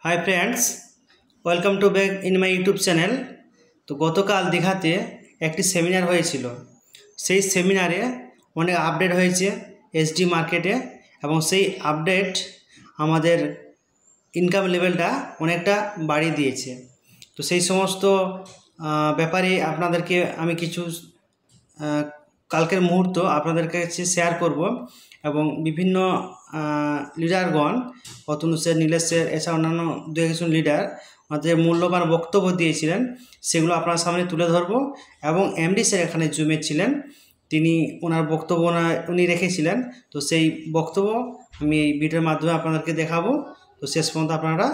Hi friends, welcome to back in my YouTube channel. তো গতকাল দীঘাতে একটি সেমিনার হয়েছিল। সেই সেমিনারে অনেক আপডেট হয়েছে এসডি মার্কেটে, এবং সেই আপডেট আমাদের ইনকাম লেভেলটা অনেকটা বাড়িয়ে দিয়েছে। তো সেই সমস্ত ব্যাপারে আপনাদেরকে আমি কিছু কালকের মুহূর্ত আপনাদের কাছে শেয়ার করব, এবং বিভিন্ন লিডারগণ অতনু স্যার, নীলেশ স্যার, এছাড়া অন্যান্য দু একজন লিডার আমাদের মূল্যবান বক্তব্য দিয়েছিলেন, সেগুলো আপনার সামনে তুলে ধরব। এবং এমডি স্যার এখানে জুমে ছিলেন, তিনি ওনার বক্তব্য উনি রেখেছিলেন। তো সেই বক্তব্য আমি এই ভিডিওর মাধ্যমে আপনাদেরকে দেখাবো। তো শেষ পর্যন্ত আপনারা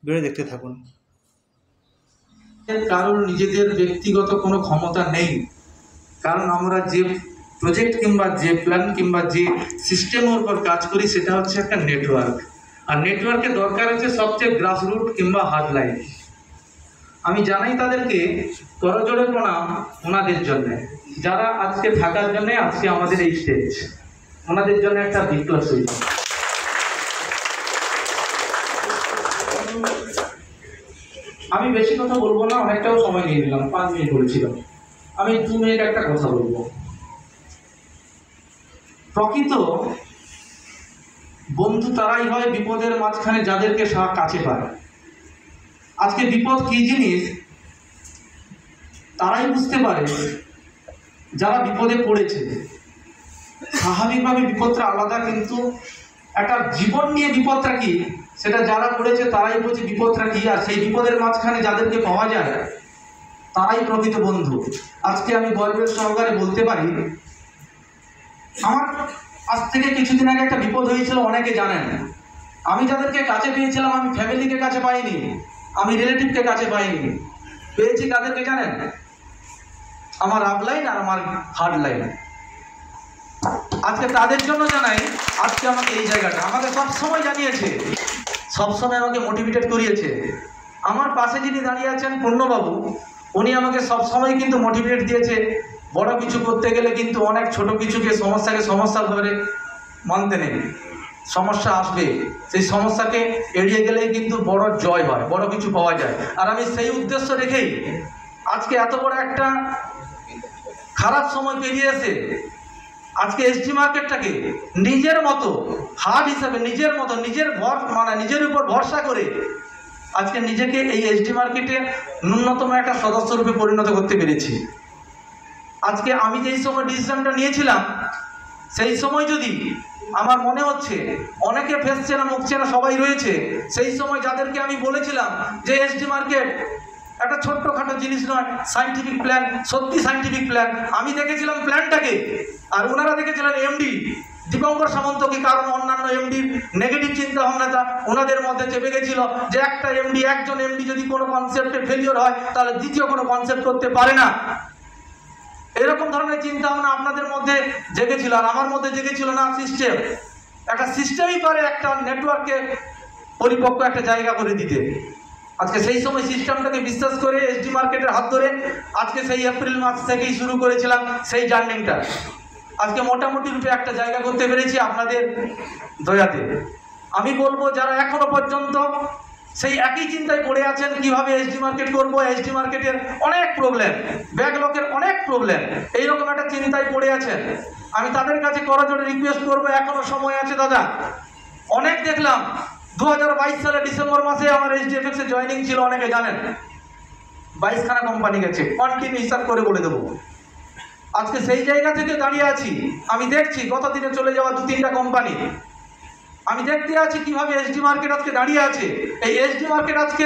ভিডিও দেখতে থাকুন। কারোর নিজেদের ব্যক্তিগত কোনো ক্ষমতা নেই, কারণ আমরা যে প্রজেক্ট কিংবা যে প্ল্যান কিংবা যে সিস্টেমের উপর কাজ করি সেটা হচ্ছে একটা নেটওয়ার্ক। আর নেটওয়ার্কের দরকার হচ্ছে সবচেয়ে গ্রাসরুট কিংবা হার্ড লাইন। আমি জানাই তাদেরকে করজোড়ে প্রণাম ওনাদের জন্য, যারা আজকে থাকার জন্য আজকে আমাদের এই স্টেজ, ওনাদের জন্য একটা বিপ্লব সহিত। আমি বেশি কথা বলবো না, অনেকটাও সময় নিয়ে নিলাম, 5 মিনিট বলেছিলাম, আমি 2 মিনিট একটা কথা বলবো। প্রকৃত বন্ধু তারাই হয় বিপদের মাঝখানে যাদেরকে কাছে পায়। আজকে বিপদ কি জিনিস তারাই বুঝতে পারে যারা বিপদে পড়েছে। স্বাভাবিকভাবে বিপদটা আলাদা, কিন্তু একটা জীবন নিয়ে বিপদটা কি সেটা যারা পড়েছে তারাই বোঝে বিপদটা কি। আর সেই বিপদের মাঝখানে যাদেরকে পাওয়া যায় তারাই প্রকৃত বন্ধু। আজকে আমি গর্বের সহকারে বলতে পারি, আমার আজ থেকে কিছুদিন আগে একটা বিপদ হয়েছিল, অনেকে জানেন। আমি যাদেরকে কাছে পেয়েছিলাম, আমি ফ্যামিলিকে কাছে পাইনি, আমি রিলেটিভকে কাছে পাইনি, পেয়েছি কাদেরকে জানেন? আমার আপ লাইন আর আমার হার্ড লাইন। আজকে তাদের জন্য জানাই, আজকে আমাকে এই জায়গাটা আমাকে সবসময় জানিয়েছে, সবসময় আমাকে মোটিভেটেড করিয়েছে। আমার পাশে যিনি দাঁড়িয়ে আছেন পূর্ণবাবু, উনি আমাকে সবসময় কিন্তু মোটিভেট দিয়েছে। বড় কিছু করতে গেলে কিন্তু অনেক ছোট কিছুকে সমস্যা ধরে মানতে নেই, সমস্যা আসবে, সেই সমস্যাকে এড়িয়ে গেলেই কিন্তু বড় জয় হয়, বড় কিছু পাওয়া যায়। আর আমি সেই উদ্দেশ্য রেখেই আজকে এত বড় একটা খারাপ সময় পেরিয়ে এসে আজকে এসডি মার্কেটটাকে নিজের মতো হাট হিসাবে, নিজের মতো নিজের উপর ভরসা করে আজকে নিজেকে এই এসডি মার্কেটে ন্যূনতম একটা সদস্য রূপে পরিণত করতে পেরেছি। আজকে আমি যেই সময় ডিসিশনটা নিয়েছিলাম, সেই সময় যদি আমার মনে হচ্ছে অনেকে ফেসছে না, মুখছে না, সবাই রয়েছে, সেই সময় যাদেরকে আমি বলেছিলাম যে এসডি মার্কেট একটা ছোট্টখাটো জিনিস নয়, সায়েন্টিফিক প্ল্যান, সত্যি সায়েন্টিফিক প্ল্যান। আমি দেখেছিলাম প্ল্যানটাকে, আর ওনারা দেখেছিলেন এমডি দীপঙ্কর সামন্তকে, কারণ অন্যান্য এমডির নেগেটিভ চিন্তা ভাবনাটা ওনাদের মধ্যে চেপে গেছিল যে একজন এমডি যদি কোনো কনসেপ্টে ফেলিওর হয় তাহলে দ্বিতীয় কোনো কনসেপ্ট করতে পারে না। এরকম ধরনের চিন্তা ভাবনা আপনাদের মধ্যে জেগেছিল, আর আমার মধ্যে জেগেছিল না সিস্টেম। একটা সিস্টেমই পারে একটা নেটওয়ার্ককে পরিপক্ক একটা জায়গা করে দিতে। আজকে সেই সময় সিস্টেমটাকে বিশ্বাস করে এসডি মার্কেটের হাত ধরে আজকে সেই এপ্রিল মাস থেকেই শুরু করেছিলাম সেই জার্নিংটা। আজকে মোটামুটি রূপে একটা জায়গা করতে পেরেছি আপনাদের দয়াতে। আমি বলবো যারা এখনো পর্যন্ত সেই একই চিন্তায় পড়ে আছেন কিভাবে এসডি মার্কেট করবো, এসডি মার্কেটের অনেক প্রবলেম, ব্যাকলগের অনেক প্রবলেম, এইরকম একটা চিন্তায় পড়ে আছেন, আমি তাদের কাছে করজোড়ে রিকোয়েস্ট করবো, এখনো সময় আছে দাদা। অনেক দেখলাম 2022 সালে ডিসেম্বর মাসে আমার এইচডিএফএক্স এ জয়েনিং ছিল, অনেকে জানেন, 22খানা কোম্পানি গেছে, কন্টিনিউ হিসাব করে বলে দেবো। আজকে সেই জায়গা থেকে দাঁড়িয়ে আছি, আমি দেখছি গত দিনে চলে যাওয়া 2-3টা কোম্পানি, আমি দেখতে আছি কিভাবে এসডি মার্কেট আজকে দাঁড়িয়ে আছে। এই এসডি মার্কেট আজকে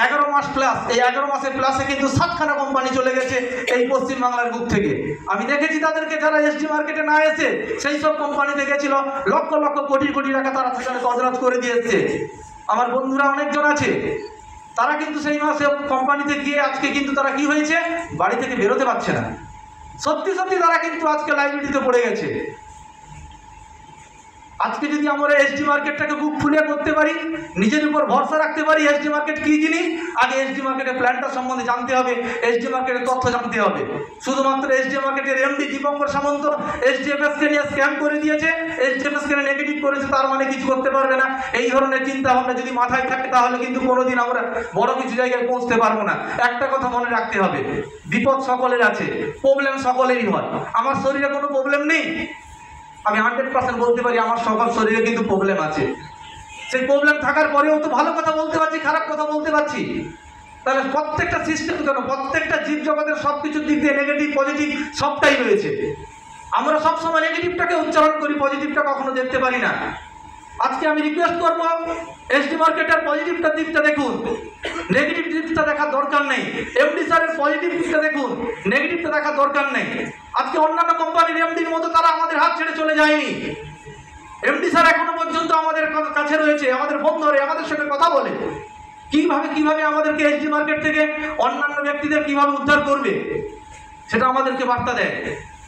11 মাস প্লাস, এই 11 মাসের প্লাসে কিন্তু 7খানা কোম্পানি চলে গেছে এই পশ্চিমবাংলার বুক থেকে। আমি দেখেছি তাদেরকে, যারা এসডি মার্কেটে না এসে সেই সব কোম্পানিতে গেছিল, লক্ষ লক্ষ কোটি কোটি টাকা তারা সেখানে তজরত করে দিয়েছে। আমার বন্ধুরা অনেকজন আছে, তারা কিন্তু সেই মাসে কোম্পানিতে গিয়ে আজকে কিন্তু তারা কি হয়েছে, বাড়ি থেকে বেরোতে পারছে না। সত্যি সত্যি তারা কিন্তু আজকে লাইবিলিটিতে পড়ে গেছে। আজকে যদি আমরা এসডি মার্কেটটাকে বুক ফুলিয়ে করতে পারি, নিজের উপর ভরসা রাখতে পারি, এসডি মার্কেট কি জিনিস, আগে এসডি মার্কেটের প্ল্যানটা সম্বন্ধে জানতে হবে, এসডি মার্কেটের তথ্য জানতে হবে। শুধুমাত্র এসডি মার্কেটের এমডি দীপঙ্কর সামন্ত এসডিএফএসকে নিয়ে স্ক্যাম করে দিয়েছে, এসডিএফএসকে নেগেটিভ করেছে, তার মানে কিছু করতে পারবে না, এই ধরনের চিন্তা ভাবনা যদি মাথায় থাকে তাহলে কিন্তু কোনোদিন আমরা বড় কিছু জায়গায় পৌঁছতে পারবো না। একটা কথা মনে রাখতে হবে, বিপদ সকলের আছে, প্রবলেম সকলেরই হয়। আমার শরীরে কোনো প্রবলেম নেই, আমি 100% বলতে পারি আমার সকল শরীরে কিন্তু প্রবলেম আছে। সেই প্রবলেম থাকার পরেও তো ভালো কথা বলতে পারছি, খারাপ কথা বলতে পারছি। তাহলে প্রত্যেকটা সিস্টেম কেন, প্রত্যেকটা জীবজগতের সব কিছুর দিক দিয়ে নেগেটিভ পজিটিভ সবটাই রয়েছে। আমরা সবসময় নেগেটিভটাকে উচ্চারণ করি, পজিটিভটা কখনো দেখতে পারি না। আজকে আমি রিকোয়েস্ট করবো, এসডি মার্কেটের পজিটিভটার দিকটা দেখুন, নেগেটিভ দিকটা দেখার দরকার নেই। এমডি স্যারের পজিটিভ দিকটা দেখুন, নেগেটিভটা দেখার দরকার নেই। আজকে অন্যান্য কোম্পানির এমডির মতো তারা আমাদের হাত ছেড়ে চলে যায়নি। এমডি স্যার এখনো পর্যন্ত আমাদের কাছে রয়েছে, আমাদের ফোন ধরে আমাদের সঙ্গে কথা বলে কিভাবে আমাদেরকে এসডি মার্কেট থেকে অন্যান্য ব্যক্তিদের কিভাবে উদ্ধার করবে সেটা আমাদেরকে বার্তা দেয়।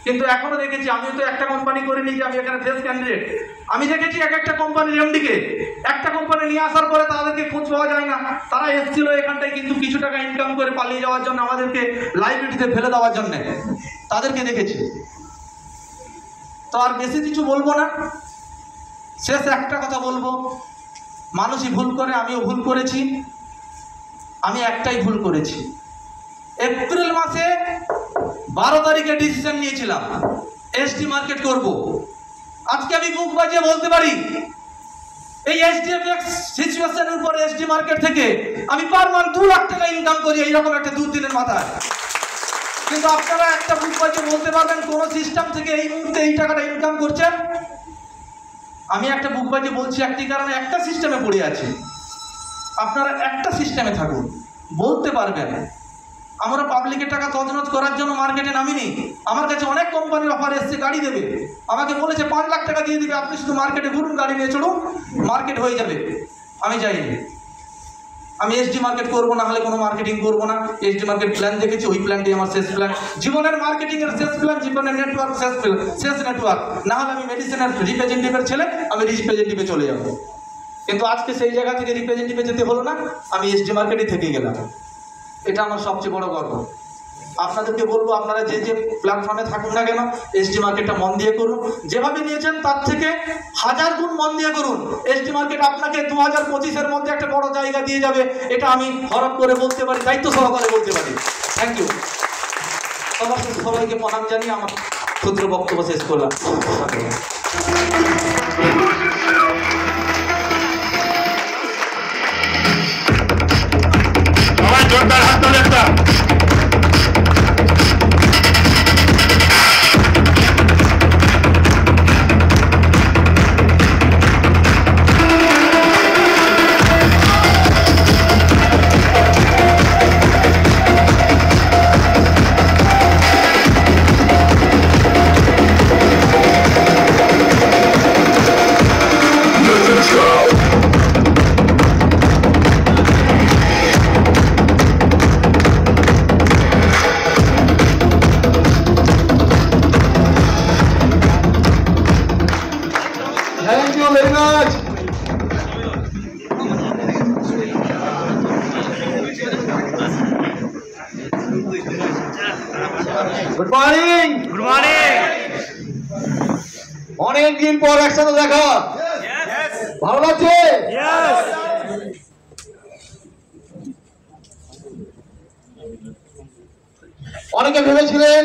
কিন্তু এখনো দেখেছি, আমিও তো একটা কোম্পানি করিনি যে আমি এখানে ফ্রেশ ক্যান্ডিডেট, আমি দেখেছি এক একটা কোম্পানির এমডিকে একটা কোম্পানি নিয়ে আসার পরে তাদেরকে খোঁজ পাওয়া যায় না। তারা এসেছিল এখানটায় কিন্তু কিছু টাকা ইনকাম করে পালিয়ে যাওয়ার জন্য, আমাদেরকে লাইব্রেরিতে ফেলে দেওয়ার জন্য তাদেরকে দেখেছি। তো আর বেশি কিছু বলবো না, শেষ একটা কথা বলবো, মানুষই ভুল করে, আমিও ভুল করেছি। আমি একটাই ভুল করেছি, এপ্রিল মাসে 12 তারিখে ডিসিশন নিয়েছিলাম এসডি মার্কেট করব। আজকে আমি বুক বাজিয়ে বলতে পারি এই এসডিএফএক্স সিচুয়েশনের উপর এসডি মার্কেট থেকে আমি পার মান্থ 2 লাখ টাকা ইনকাম করি, এইরকম একটা 2 দিনের মাথায়। কিন্তু আপনারা একটা বুক বাজিয়ে বলতে পারবেন কোন সিস্টেম থেকে এই মুহূর্তে এই টাকাটা ইনকাম করছেন? আমি একটা বুক বাজিয়ে বলছি একটি কারণে, একটা সিস্টেমে পড়ে আছে। আপনারা একটা সিস্টেমে থাকুন, বলতে পারবেন। আমরা পাবলিকের টাকা তছনছ করার জন্য মার্কেটে নামিনি। আমার কাছে অনেক কোম্পানির অফার এসছে, গাড়ি দেবে, আমাকে বলেছে 5 লাখ টাকা দিয়ে দিবে, আপনি শুধু মার্কেটে ঘুরুন, গাড়ি নিয়ে চলুন, মার্কেট হয়ে যাবে। আমি যাইনি, আমি এসডি মার্কেট করবো না, হলে কোনো মার্কেটিং করবো না। এসডি মার্কেট প্ল্যান দেখেছি, ওই প্ল্যানটি আমার শেষ প্ল্যান, জীবনের মার্কেটিংয়ের শেষ প্ল্যান, জীবনের নেটওয়ার্ক শেষ নেটওয়ার্ক। না হলে আমি মেডিসিনের রিপ্রেজেন্টেটিভের ছেলে, আমি রিপ্রেজেন্টেটিভে চলে যাবো। কিন্তু আজকে সেই জায়গা থেকে রিপ্রেজেন্টেটিভে যেতে হলো না, আমি এসডি মার্কেটে থেকে গেলাম। এটা আমার সবচেয়ে বড় গর্ব। আপনাদেরকে বলবো, আপনারা যে যে প্ল্যাটফর্মে থাকুন না কেন, এসডি মার্কেটটা মন দিয়ে করুন। যেভাবে নিয়েছেন তার থেকে 1000 গুণ মন দিয়ে করুন। এসডি মার্কেট আপনাকে 2025-এর মধ্যে একটা বড় জায়গা দিয়ে যাবে, এটা আমি হরপ করে বলতে পারি, দায়িত্ব সহকারে বলতে পারি। Thank you. সবাইকে প্রণাম জানিয়ে আমার ক্ষুদ্র বক্তব্য শেষ করলাম। জোরদার হাত তোলে একটা। Thank you very much. Good morning. Good morning. অনেক দিন পর একসাথে দেখা, ভালো লাগছে? অনেকে ভেবেছিলেন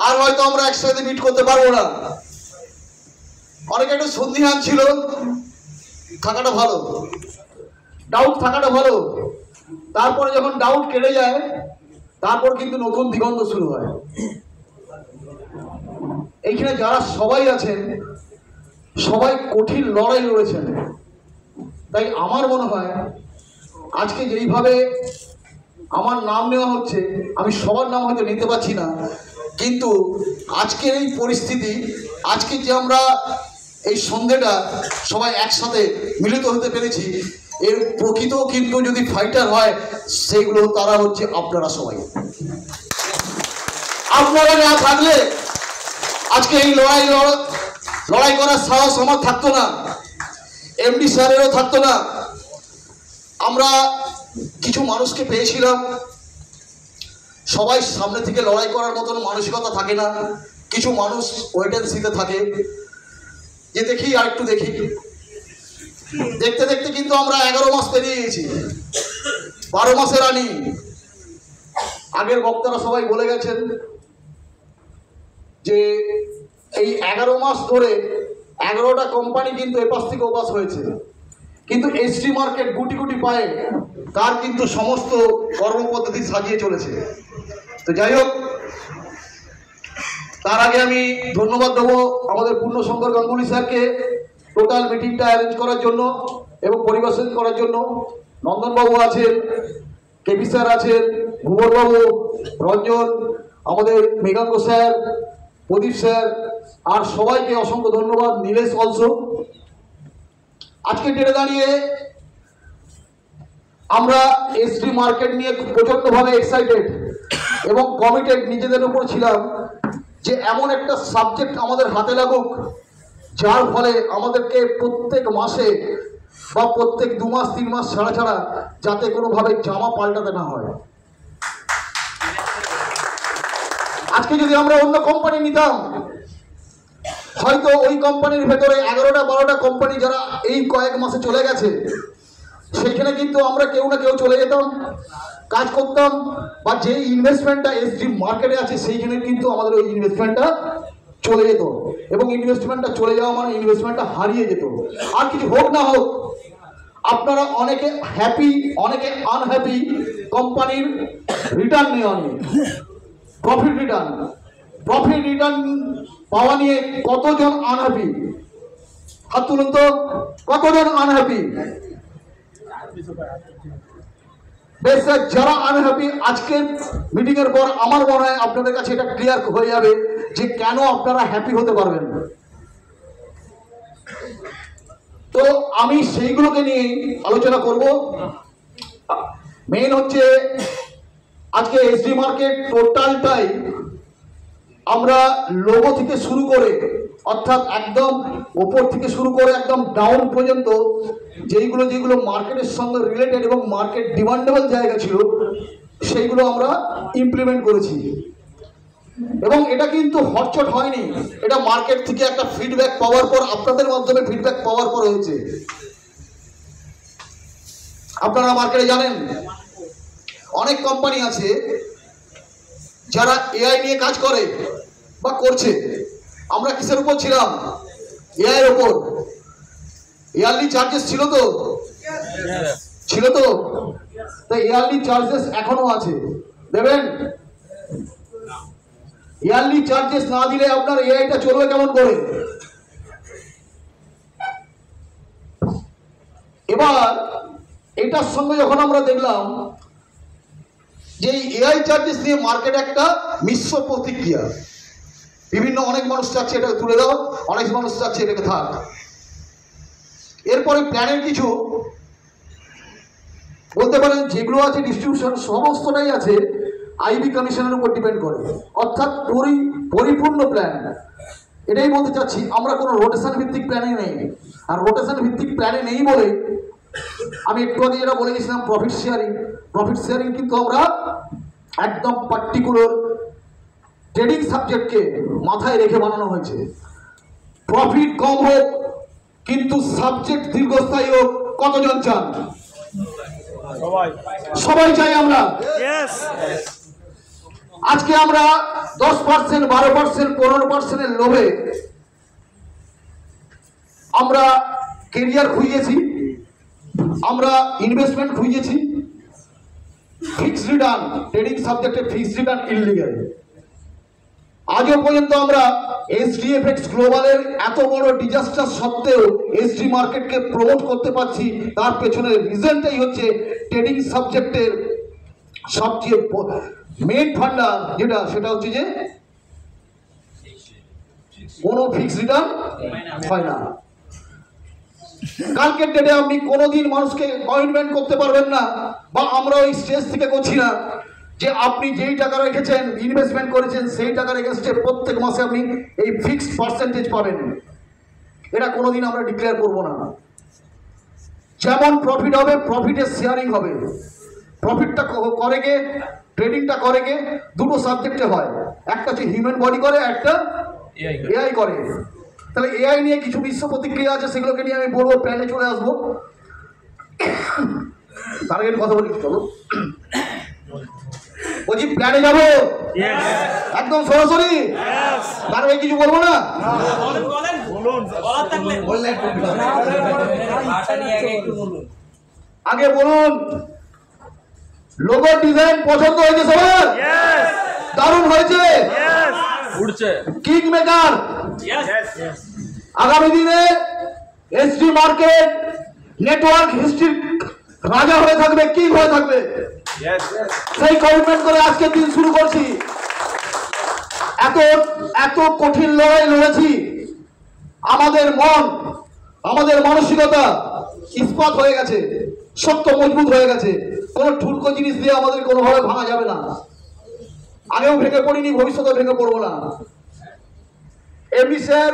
আর হয়তো আমরা একসাথে মিট করতে পারবো না, অনেকে একটু সন্দিহান ছিল। থাকাটা ভালো, ডাউট থাকাটা ভালো। তারপরে যখন ডাউট কেটে যায়, তারপর কিন্তু নতুন দিগন্ত শুরু হয়। এইখানে যারা সবাই আছেন, সবাই কঠিন লড়াই লড়েছেন। তাই আমার মনে হয় আজকে যেইভাবে আমার নাম নেওয়া হচ্ছে, আমি সবার নাম হয়তো নিতে পারছি না, কিন্তু আজকের এই পরিস্থিতি, আজকে যে আমরা এই সন্ধ্যেটা সবাই একসাথে মিলিত হতে পেরেছি, এর প্রকৃত কিন্তু যদি ফাইটার হয়, সেইগুলো তারা হচ্ছে আপনারা সবাই। আপনারা না থাকলে আজকে এই লড়াই লড়াই করার সাহস আমার থাকতো না, এমডি স্যারেরও থাকতো না। আমরা কিছু মানুষকে পেয়েছিলাম, সবাই সামনে থেকে লড়াই করার মতন মানসিকতা থাকে না, কিছু মানুষ ওয়েট অ্যান্ড সিতে থাকে, যে দেখি আর একটু দেখি। দেখতে দেখতে কিন্তু আমরা 11 মাস পেরিয়ে গেছি, 12 মাসে রানি। আগের বক্তারা সবাই বলে গেছেন যে এই 11 মাস ধরে 11টা কোম্পানি কিন্তু এপাশ থেকে ওপাশ হয়েছে, কিন্তু এসটি মার্কেট গুটি গুটি পায়ে তার কিন্তু সমস্ত কর্মপদ্ধতি সাজিয়ে চলেছে। তো যাই হোক, তার আগে আমি ধন্যবাদ দেবো আমাদের পূর্ণশঙ্কর গাঙ্গুলি স্যারকে টোটাল মিটিংটা অ্যারেঞ্জ করার জন্য এবং পরিবেশন করার জন্য। নন্দনবাবু আছেন, কেবি স্যার আছেন, ভুবনবাবু, রঞ্জন, আমাদের মেঘাঙ্গ স্যার, প্রদীপ স্যার, আর সবাইকে অসংখ্য ধন্যবাদ। নীলেশ অলসো। আজকে ডেটে দাঁড়িয়ে আমরা এসডি মার্কেট নিয়ে প্রচণ্ডভাবে এক্সাইটেড এবং কমিটেড নিজেদের উপর ছিলাম যে এমন একটা সাবজেক্ট আমাদের হাতে লাগুক যার ফলে আমাদেরকে প্রত্যেক মাসে বা প্রত্যেক 2 মাস 3 মাস ছাড়া ছাড়া যাতে কোনোভাবে জামা পাল্টাতে না হয়। আজকে যদি আমরা অন্য কোম্পানি নিতাম, হয়তো ওই কোম্পানির ভেতরে 11টা 12টা কোম্পানি যারা এই কয়েক মাসে চলে গেছে, সেখানে কিন্তু আমরা কেউ না কেউ চলে যেতাম, কাজ করতাম, বা যে ইনভেস্টমেন্টটা এসডি মার্কেটে আছে সেইখানে কিন্তু আমাদের ওই ইনভেস্টমেন্টটা চলে যেত, এবং ইনভেস্টমেন্টটা চলে যাওয়া মানে ইনভেস্টমেন্টটা হারিয়ে যেত। আর কিছু হোক না হোক, আপনারা অনেকে হ্যাপি, অনেকে আনহ্যাপি কোম্পানির রিটার্ন নেওয়া নিয়ে, প্রফিট রিটার্ন পাওয়া নিয়ে কতজন আনহ্যাপি? হাত তুলুন তো, কতজন আনহ্যাপি? বেশ, যারা আনহ্যাপি আজকের মিটিং এর পর আমার মনে হয় আপনাদের কাছে এটা ক্লিয়ার হয়ে যাবে যে কেন আপনারা হ্যাপি হতে পারবেন। তো আমি সেইগুলোকে নিয়ে আলোচনা করব। মেইন হচ্ছে আজকে এসডি মার্কেট টোটালটাই আমরা লোগো থেকে শুরু করে, অর্থাৎ একদম ওপর থেকে শুরু করে একদম ডাউন পর্যন্ত যেগুলো মার্কেটের সঙ্গে রিলেটেড এবং মার্কেট ডিমান্ডেবল জায়গা ছিল সেইগুলো আমরা ইমপ্লিমেন্ট করেছি। এবং এটা কিন্তু হটচট হয়নি, এটা মার্কেট থেকে একটা ফিডব্যাক পাওয়ার পর, আপনাদের মাধ্যমে ফিডব্যাক পাওয়ার পর হয়েছে। আপনারা মার্কেটে জানেন অনেক কোম্পানি আছে যারা এআই নিয়ে কাজ করে বা করছে। আমরা কিসের উপর ছিলাম? এআই এর উপর। ইয়ারলি চার্জেস ছিল তো? তাই ইয়ারলি চার্জেস এখনো আছে, দেবেন? ইয়ারলি চার্জেস না দিলে আপনার এআইটা চলবে কেমন করে? এবার এটার সঙ্গে যখন আমরা দেখলাম যে এআই চার্জেস নিয়ে মার্কেট একটা মিশ্র প্রতিক্রিয়া, অনেক মানুষ চাচ্ছে এটাকে তুলে দাও, অনেক মানুষ চাচ্ছে এটাকে থাক। এরপরে প্ল্যানের কিছু বলতে পারেন যেগুলো আছে ডিস্ট্রিবিউশন সমস্তটাই আছে আইবি কমিশনের উপর ডিপেন্ড করে, অর্থাৎ পরিপূর্ণ প্ল্যান। এটাই বলতে চাচ্ছি, আমরা কোনো রোটেশন ভিত্তিক প্ল্যানে নেই। আর রোটেশন ভিত্তিক প্ল্যানে নেই বলে আমি একটু আগে যেটা বলে গেছিলাম প্রফিট শেয়ারিং কিন্তু আমরা একদম পার্টিকুলার ট্রেডিং সাবজেক্টকে মাথায় রেখে বানানো হয়েছে। প্রফিট কম হোক কিন্তু সাবজেক্ট দীর্ঘস্থায়ী হোক, কতজন চান? সবাই চাই আমরা। আজকে আমরা 10%, 12%, 15% লোভে আমরা কেরিয়ার খুঁজেছি, আমরা ইনভেস্টমেন্ট খুঁজেছি। ফিক্সড রিটার্ন, ট্রেডিং সাবজেক্টে ফিক্সড রিটার্ন ইললিগ্যাল। আজও পর্যন্ত আমরা এসডিএফএক্স গ্লোবালের এত বড় ডিজাস্টার সত্ত্বেও এসডি মার্কেটকে প্রমোট করতে পারছি, তার পেছনে রিজনটাই হচ্ছে ট্রেডিং সাবজেক্টের সবচেয়ে মেন ফান্ডা সেটা হচ্ছে যে কোনো ফিক্সড রিটার্ন হয় না। কালকের ডেটে আপনি কোনোদিন মানুষকে কমিটমেন্ট করতে পারবেন না, বা আমরা ওই স্টেজ থেকে করছি না যে আপনি যেই টাকা রেখেছেন, ইনভেস্টমেন্ট করেছেন, সেই টাকার এগেনস্টে প্রত্যেক মাসে আপনি এই ফিক্সড পার্সেন্টেজ পাবেন। এটা কোনোদিন আমরা ডিক্লেয়ার করব না। যেমন প্রফিট হবে, প্রফিটের শেয়ারিং হবে। প্রফিটটা করে কে, ট্রেডিংটা করে কে, দুটো সাবজেক্টে হয়, একটা হচ্ছে হিউম্যান বডি করে, একটা এআই করে। তাহলে এআই নিয়ে কিছু বিশ্ব প্রতিক্রিয়া আছে, সেগুলোকে নিয়ে আমি বলবো, প্ল্যানে চলে আসবো। তার আগে কথা বলি, চলো বলছি প্ল্যানে যাবো একদম সরাসরি, তার আগে কিছু বলবো না। আগে বলুন, লোগো ডিজাইন পছন্দ হয়েছে সবার? দারুণ হয়েছে, কিং মেকার। আগামী দিনে এসডি মার্কেট নেটওয়ার্ক হিস্ট্রির রাজা হয়ে থাকবে, কিং হয়ে থাকবে, সেই কমিটমেন্ট করে আজকের দিন শুরু করছি। এত কঠিন লড়াই লড়েছি, আমাদের মন, আমাদের মানসিকতা ইস্পাত হয়ে গেছে, শক্ত মজবুত হয়ে গেছে। কোনো ঠুলকো জিনিস দিয়ে আমাদের কোনোভাবে ভাঙা যাবে না। আগেও ভেঙে পড়িনি, ভবিষ্যতে ভেঙে পড়বো না। এমডি স্যার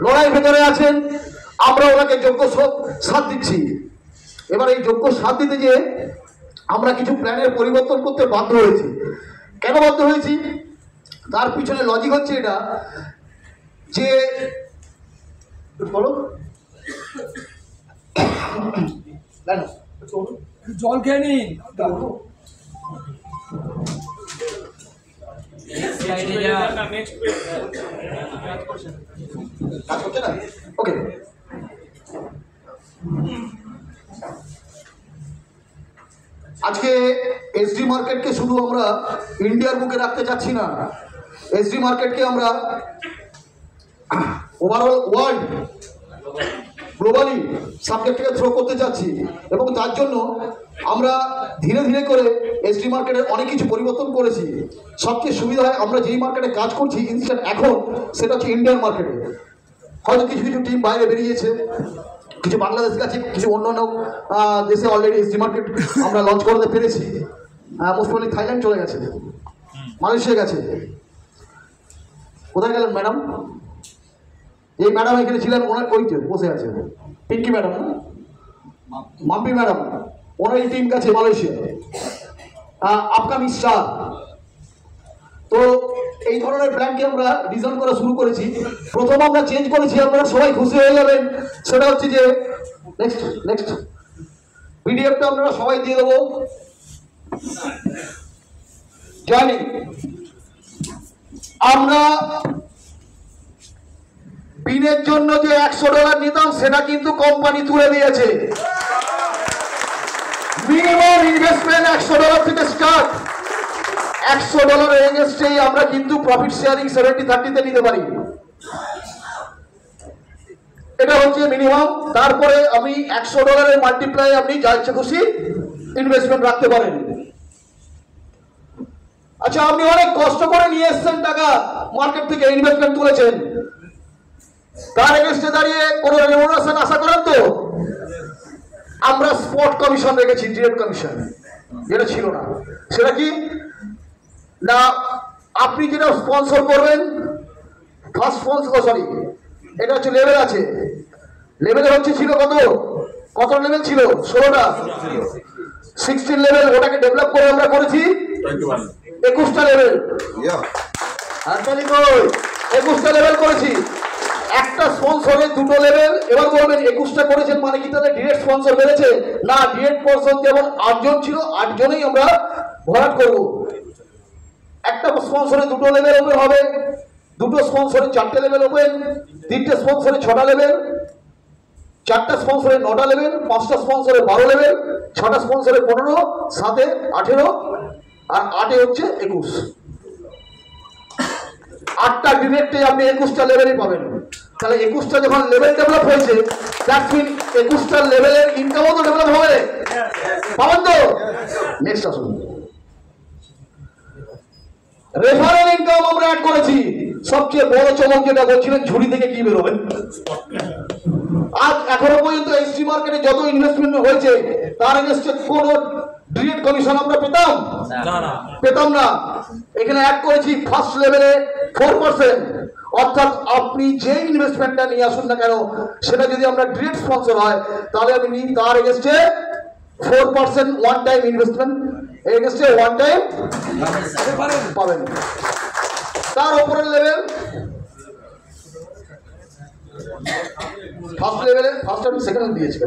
লড়াই ভেতরে আছেন, আমরা ওনাকে যোগ্য সাথ দিচ্ছি। এবার এই যোগ্য সাথ দিতে গিয়ে আমরা কিছু প্ল্যানের পরিবর্তন করতে বাধ্য হয়েছি। কেন বাধ্য হয়েছি? তার পিছনে লজিক হচ্ছে এটা যে, বলো জল খেয়ে নিন। ওকে, আজকে এসডি মার্কেটকে শুধু আমরা ইন্ডিয়ার বুকে রাখতে চাচ্ছি না, এসডি মার্কেটকে আমরা ওভারঅল ওয়ার্ল্ড গ্লোবালি সাবজেক্টকে থ্রো করতে চাচ্ছি। এবং তার জন্য আমরা ধীরে ধীরে করে এসডি মার্কেটের অনেক কিছু পরিবর্তন করেছি। সবচেয়ে সুবিধা হয়, আমরা যেই মার্কেটে কাজ করছি ইনস্ট্যান্ট এখন, সেটা হচ্ছে ইন্ডিয়ান মার্কেটে। হয়তো কিছু কিছু টিম বাইরে বেরিয়েছে, কিছু বাংলাদেশ গেছে, কিছু অন্যান্য দেশে অলরেডি এসডি মার্কেট আমরা লঞ্চ করতে পেরেছি। মোস্ট প্রবলি থাইল্যান্ড চলে গেছে, মালয়েশিয়া গেছে। কোথায় গেলেন ম্যাডাম? এই ম্যাডাম এখানে ছিলেন, ওনার ওইতে বসে আছে পিঙ্কি ম্যাডাম, মাম্পি ম্যাডাম, ওনার এই টিম গেছে মালয়েশিয়া। Upcoming star. তো এই ধরনের প্ল্যানকে আমরা ডিজাইন করা শুরু করেছি। প্রথম আমরা চেঞ্জ করেছি, আপনারা সবাই খুশি হয়ে যাবেন, সেটা হচ্ছে যে নেক্সট পিডিএফটা আপনারা সবাই দিয়ে দেবো। জানি আমরা পিনের জন্য যে $100 নিতাম, সেটা কিন্তু কোম্পানি তুলে দিয়েছে। মিনিমাম ইনভেস্টমেন্ট $100 থেকে স্টার্ট। $100 এগেইনস্টেই আমরা কিন্তু প্রফিট শেয়ারিং 70-30-তে নিতে পারি, এটা হচ্ছে মিনিমাম। তারপরে আমি $100 মাল্টিপ্লাই আপনি যা ইচ্ছে খুশি ইনভেস্টমেন্ট রাখতে পারেন। আচ্ছা, আপনি অনেক কষ্ট করে নিয়ে এসছেন টাকা, মার্কেট থেকে ইনভেস্টমেন্ট তুলেছেন, তার এগেইনস্টে দাঁড়িয়ে কোনো রেমুনারেশন আশা করেন তো? আমরা স্পট কমিশন রেখেছি, ডিরেক্ট কমিশন, যেটা ছিল না। সেটা কি না, আপনি যেটা স্পন্সর করবেন, ফার্স্ট স্পন্সর, সরি, এটা হচ্ছে লেভেল আছে, লেভেলে হচ্ছে ছিল কত লেভেল ছিল? 16টা, 16 লেভেল। ওটাকে ডেভেলপ করে আমরা করেছি 21টা লেভেল। 21টা লেভেল করেছি। একটা স্পন্সরে 2টো লেভেল। এবার বলবেন 21টা করেছেন মানে কি তাহলে ডিরেক্ট স্পন্সর বেড়েছে? না, ডিরেক্ট স্পন্সর যেমন 8 জন ছিল, 8 জনেই আমরা ভরাট করব। একটা স্পন্সরে 2টো লেভেল ওপেন হবে, 2টো স্পন্সরে 4টে লেভেল ওপেন, 3টে স্পন্সরে 6টা লেভেল, 4টা স্পন্সরে 9টা লেভেল, 5টা স্পন্সরে 12 লেভেল, 6টা স্পন্সরে 15, 7-এ 18, আর 8-এ হচ্ছে 21। 8টা ডিরেক্টে আপনি 21টা লেভেলই পাবেন। তাহলে 21টা যখন লেভেল ডেভেলপ হয়েছে, দ্যাট মিন 21টা লেভেলের ইনকামও তো ডেভেলপ হবে, পাবেন তো? নেক্সট আসুন, রেফারেল ইনকাম আমরা অ্যাড করেছি। সবচেয়ে বড় চমক যেটা বলছিলেন, ঝুড়ি থেকে কি বেরোবে। আজ এখনো পর্যন্ত এসডি মার্কেটে যত ইনভেস্টমেন্ট হয়েছে, তার এগেইনস্টে কোন ডিরেক্ট কমিশন আমরা পেতাম না। এখানে অ্যাড করেছি ফার্স্ট লেভেলে 4%, অর্থাৎ আপনি যে ইনভেস্টমেন্টটা নিয়ে আসুন না কেন, সেটা যদি আমরা ডিরেক্ট স্পন্সর হয়, তাহলে আমি নিই তার এগেস্টে 4% ওয়ান টাইম ইনভেস্টমেন্ট, এগেস্টে ওয়ান টাইম পাবেন। তার উপরের লেভেল, ফার্স্ট লেভেলে ফার্স্ট আমি সেকেন্ড দিয়েছি,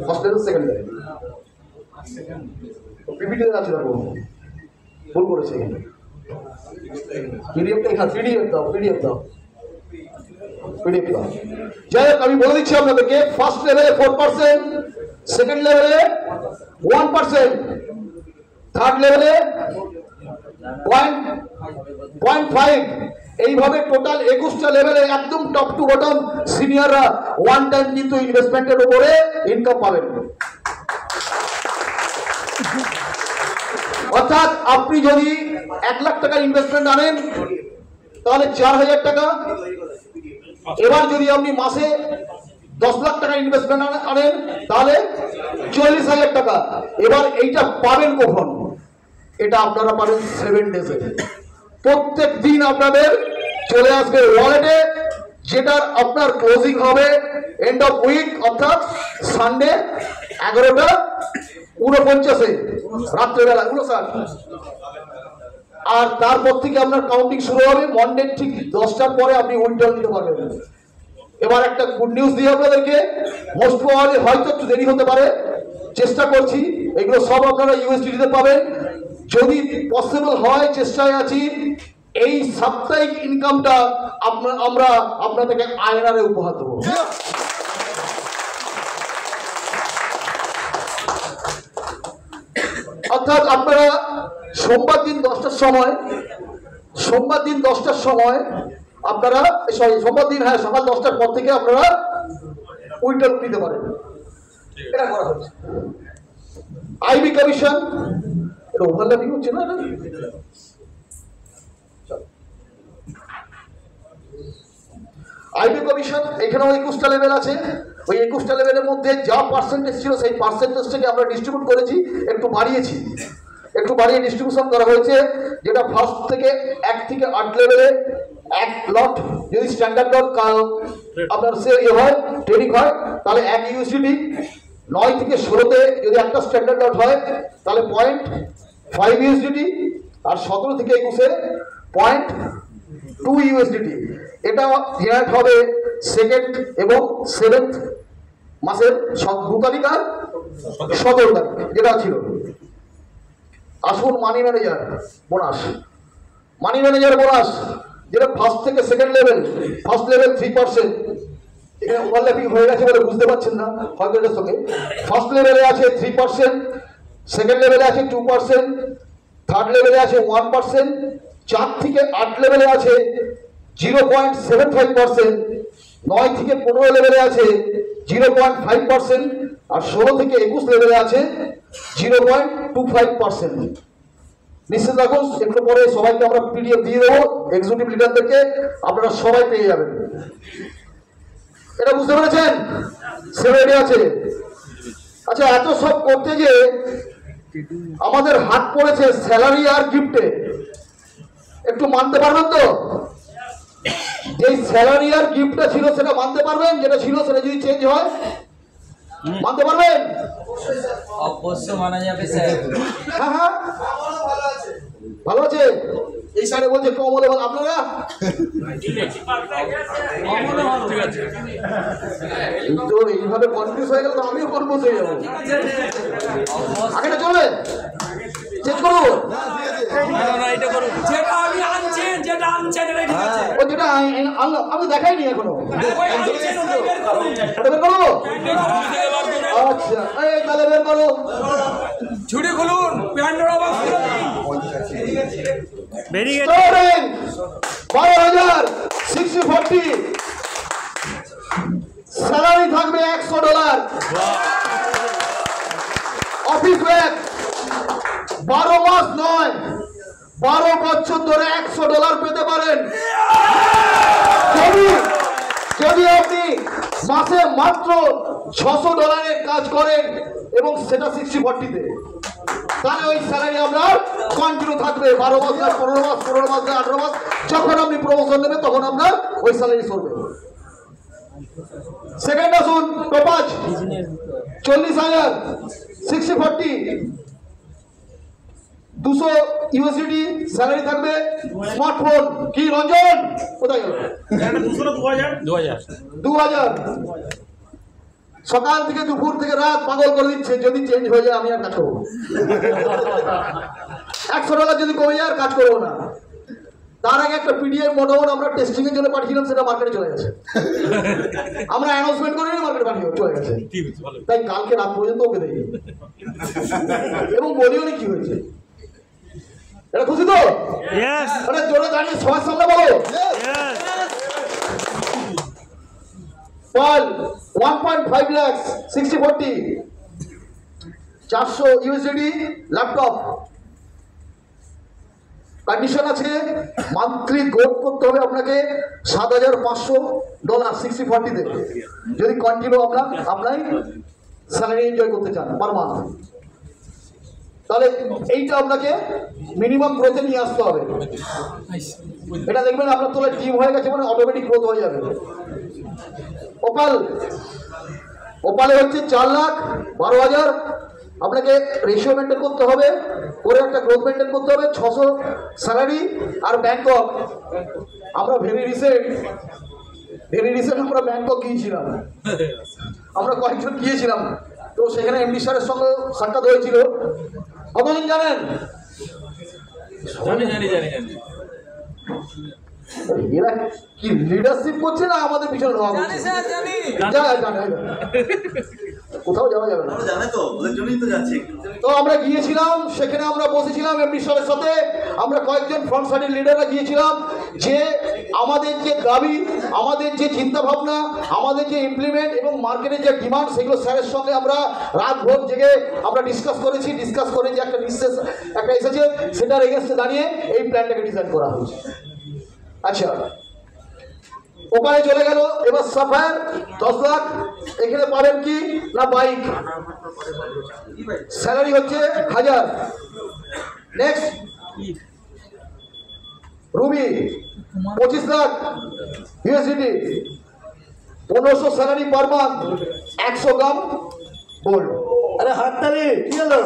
first level second level PPT আছে, দেখো ভুল করেছে এখানে, পিডিএফটা এখানে, পিডিএফ দাও, পিডিএফ দাও, পিডিএফ দাও। যাই হোক, আমি বলে দিচ্ছি আপনাদেরকে, ফার্স্ট লেভেলে 4%, সেকেন্ড লেভেলে 1%, থার্ড লেভেলে 0.5, এইভাবে টোটাল 21টা লেভেলে একদম টপ টু বটম সিনিয়ররা ওয়ান টাইম কিন্তু ইনভেস্টমেন্টের উপরে ইনকাম পাবেন। অর্থাৎ আপনি যদি 1 লাখ টাকা ইনভেস্টমেন্ট আনেন তাহলে 4000 টাকা, এবার যদি আপনি মাসে 10 লাখ টাকা ইনভেস্টমেন্ট আনেন তাহলে 40,000 টাকা। এবার এইটা পাবেন কখন? এটা আপনারা পাবেন 7 ডেজে। প্রত্যেক দিন আপনাদের চলে আসবে ওয়ালেটে, যেটার আপনার ক্লোজিং হবে এন্ড অফ উইক, অর্থাৎ সানডে 11:49 রাত্রেবেলা 59, আর তারপর থেকে আপনার কাউন্টিং শুরু হবে মন্ডে ঠিক 10টার পরে আপনি উইথড্রল নিতে পারবেন। এবার একটা গুড নিউজ দিই আপনাদেরকে, মোস্ট প্রবাবলি হয়তো একটু দেরি হতে পারে, চেষ্টা করছি, এগুলো সব আপনারা ইউএসডিতে পাবেন। যদি পসিবল হয় চেষ্টায় আছি এই সাপ্তাহিক ইনকামটা আমরা আপনাদেরকে আয়নারে উপহার দেবো। অর্থাৎ আপনারা সোমবার দিন 10টার সময় আপনারা, সোমবার দিন, হ্যাঁ, সকাল 10টার পর থেকে আপনারা উইথড্রল নিতে পারেন। এটা করা হচ্ছে। আইবি কমিশন, এটা ওভারল্যাপিং হচ্ছে না, আইবি কমিশন এখানেও 21টা লেভেল আছে। ওই 21টা লেভেলের মধ্যে যা পার্সেন্টেজ ছিল সেই পার্সেন্টেজটাকে আমরা ডিস্ট্রিবিউট করেছি, একটু বাড়িয়ে ডিস্ট্রিবিউশন করা হয়েছে, যেটা ফার্স্ট থেকে 1 থেকে 8 লেভেলে 1 লট যদি স্ট্যান্ডার্ড লট আপনার সে হয় ট্রেডিং হয় তাহলে 1 ইউএসডি, 9 থেকে 16তে যদি একটা স্ট্যান্ডার্ড লট হয় তাহলে 0.5 ইউএসডি, আর 17 থেকে 21-এ 0.2 ইউএসডি। এটা জেনারেট হবে সেকেন্ড এবং 7th মাসের 2 তারিখ আর 17 তারিখ যেটা ছিল। আসুন মানি ম্যানেজার বোনাস, যেটা ফার্স্ট থেকে সেকেন্ড লেভেল, ফার্স্ট লেভেল 3%, এখানে ওভারল্যাপিং হয়ে গেছে বলে বুঝতে পারছেন না হয়তো এটার সঙ্গে। ফার্স্ট লেভেলে আছে 3%, সেকেন্ড লেভেলে আছে 2%, থার্ড লেভেলে আছে 1%, 4 থেকে 8 লেভেলে আছে 0.75%, 9 থেকে 15 লেভেলে আছে 0.5%, আর 16 থেকে 21 লেভেলে আছে 0.25%। নিশ্চিত রাখুন, একটু পরে সবাইকে আমরা পিডিএফ দিয়ে দেবো এক্সিকিউটিভ লিডারদেরকে, আপনারা সবাই পেয়ে যাবেন। এটা বুঝতে পেরেছেন? সেভেন্টি আছে। আচ্ছা, এত সব করতে যে আমাদের হাত পড়েছে স্যালারি আর গিফটে, একটু মানতে পারবেন তো? যে স্যালারি আর গিফটটা ছিল সেটা মানতে পারবেন? যেটা ছিল সেটা যদি চেঞ্জ হয় মানতে পারবেন? অবশ্যই মানা যাবে স্যার। হ্যাঁ হ্যাঁ, ভালো আছে। এই সাইডে বলছে কম হলে আপনারা তো এইভাবে কনফিউজ হয়ে গেল তো আমিও কনফিউজ হয়ে যাবো। আগেটা চলবে, চেঞ্জ করবো। আমি দেখাইনি এখনো। বের করবো? আচ্ছা, এই তাহলে বের করো। ছুটি খুলুন, 12,000 60-40, স্যালারি থাকবে $100, অফিস ব্যাগ 12 মাস নয় 12 বছর ধরে $100 পেতে পারেন। যদি আপনি মাসে মাত্র $600 কাজ করেন এবং সেটা 60-40-তে। তাহলে ওই স্যালারি আপনার কন্টিনিউ থাকবে 12 মাস না 15 মাস 15 মাস না 18 মাস, যখন আপনি প্রমোশন নেবেন তখন আপনার ওই স্যালারি চলবে। সেকেন্ড আসুন টোপাজ 40,000 60/40 200 ইউএসডি স্যালারি থাকবে। স্মার্টফোন কি রঞ্জন কোথায় গেল? 2000 সকাল থেকে দুপুর থেকে রাত পাগল করে দিচ্ছে, যদি চেঞ্জ হয়ে যায় আমি আর কাজ করবো $100 যদি কমে যায় আর কাজ করবো না। তার আগে একটা পিডিএফ মোটামুটি আমরা টেস্টিং এর জন্য পাঠিয়েছিলাম, সেটা মার্কেটে চলে গেছে। আমরা অ্যানাউন্সমেন্ট করিনি, মার্কেটে পাঠিয়ে চলে গেছে। তাই কালকে রাত পর্যন্ত ওকে দেখি এবং বলিও নি কি হয়েছে। এটা খুশি তো? আরে জোরে দাঁড়িয়ে সবার সামনে বলো। 1.5 লাখ 60/40 400 ইউএসডি ল্যাপটপ। কন্ডিশন আছে মান্থলি গ্রোথ করতে হবে আপনাকে $7,500 60/40 তে, যদি কন্টিনিউ আপনার স্যালারি এনজয় করতে চান পার মান্থ। তাহলে এইটা আপনাকে মিনিমাম গ্রোথে নিয়ে আসতে হবে। এটা দেখবেন আপনার তোলা টিম হয়ে গেছে মানে অটোমেটিক গ্রোথ হয়ে যাবে। ওপালে হচ্ছে 4,12,000 আপনাকে রেশিও মেনটেন করতে হবে, করে একটা গ্রোথ মেনটেন করতে হবে। 600 স্যালারি। আর ব্যাংকক আমরা ভেরি রিসেন্ট আমরা ব্যাংকক গিয়েছিলাম, আমরা কয়েকজন গিয়েছিলাম। তো সেখানে এমডি স্যারের সঙ্গে সাক্ষাৎ হয়েছিল। কতজন জানেন? এরা কি লিডারশিপ করছে না আমাদের পিছনে ঢোকা করছে? কোথাও যাওয়া যাবে না, তো আমরা গিয়েছিলাম, সেখানে আমরা বসেছিলাম এমডি স্যারের সাথে। আমরা কয়েকজন ফ্রন্ট সাইডের লিডাররা গিয়েছিলাম, যে আমাদের যে দাবি, আমাদের যে চিন্তা ভাবনা, আমাদের যে ইমপ্লিমেন্ট এবং মার্কেটের যে ডিমান্ড, সেগুলো স্যারের সঙ্গে আমরা রাত ভোর জেগে আমরা ডিসকাস করে যে একটা নিঃশ্বাস একটা এসেছে, সেটার এগেন্স্টে দাঁড়িয়ে এই প্ল্যানটাকে ডিজাইন করা হয়েছে। আচ্ছা, ওপারে চলে গেল। এবার সাফায়ার 10 লাখ। এখানে পাবেন কি না বাইক, স্যালারি হচ্ছে 1000। Next Ruby 25 lakh USD, 1500 salary per month, 100 গ্রাম গোল্ড। আরে হাততালি কি হলো?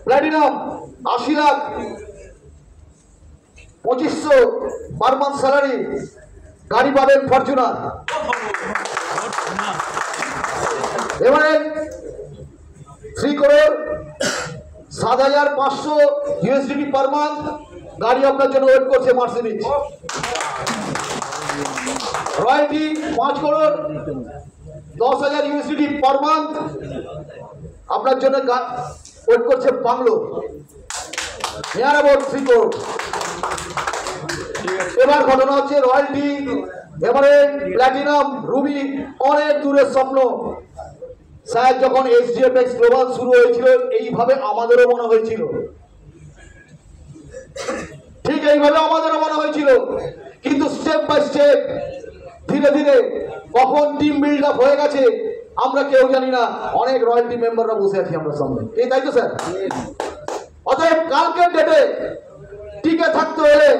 Platinum 80 lakh, 2500 per month salary, গাড়ি পাবেন ফরচুনার। এবারে 3 crore 7,500 ইউএসডি পার মান্থ, গাড়ি আপনার জন্য ওয়েট করছে Mercedes. Royalty 5 crore 10,000 USD per month, আপনার জন্য ওয়েট করছে বাংলো। Near about 3 crore। এবার ঘটনা হচ্ছে রয়্যালটি, এবারে প্ল্যাটিনাম, রুবি, অনেক দূরের স্বপ্ন। স্যার যখন এসডিএফএক্স গ্লোবাল শুরু হয়েছিল, এইভাবে আমাদেরও মনে হয়েছিল, ঠিক এইভাবে আমাদেরও মনে হয়েছিল। কিন্তু স্টেপ বাই স্টেপ ধীরে ধীরে কখন টিম বিল্ড আপ হয়ে গেছে আমরা কেউ জানি না। অনেক রয়্যালটি মেম্বাররা বসে আছি আমরা সামনে, এই তাই তো স্যার? অতএব কালকের ডেটে টিকে থাকতে হলে,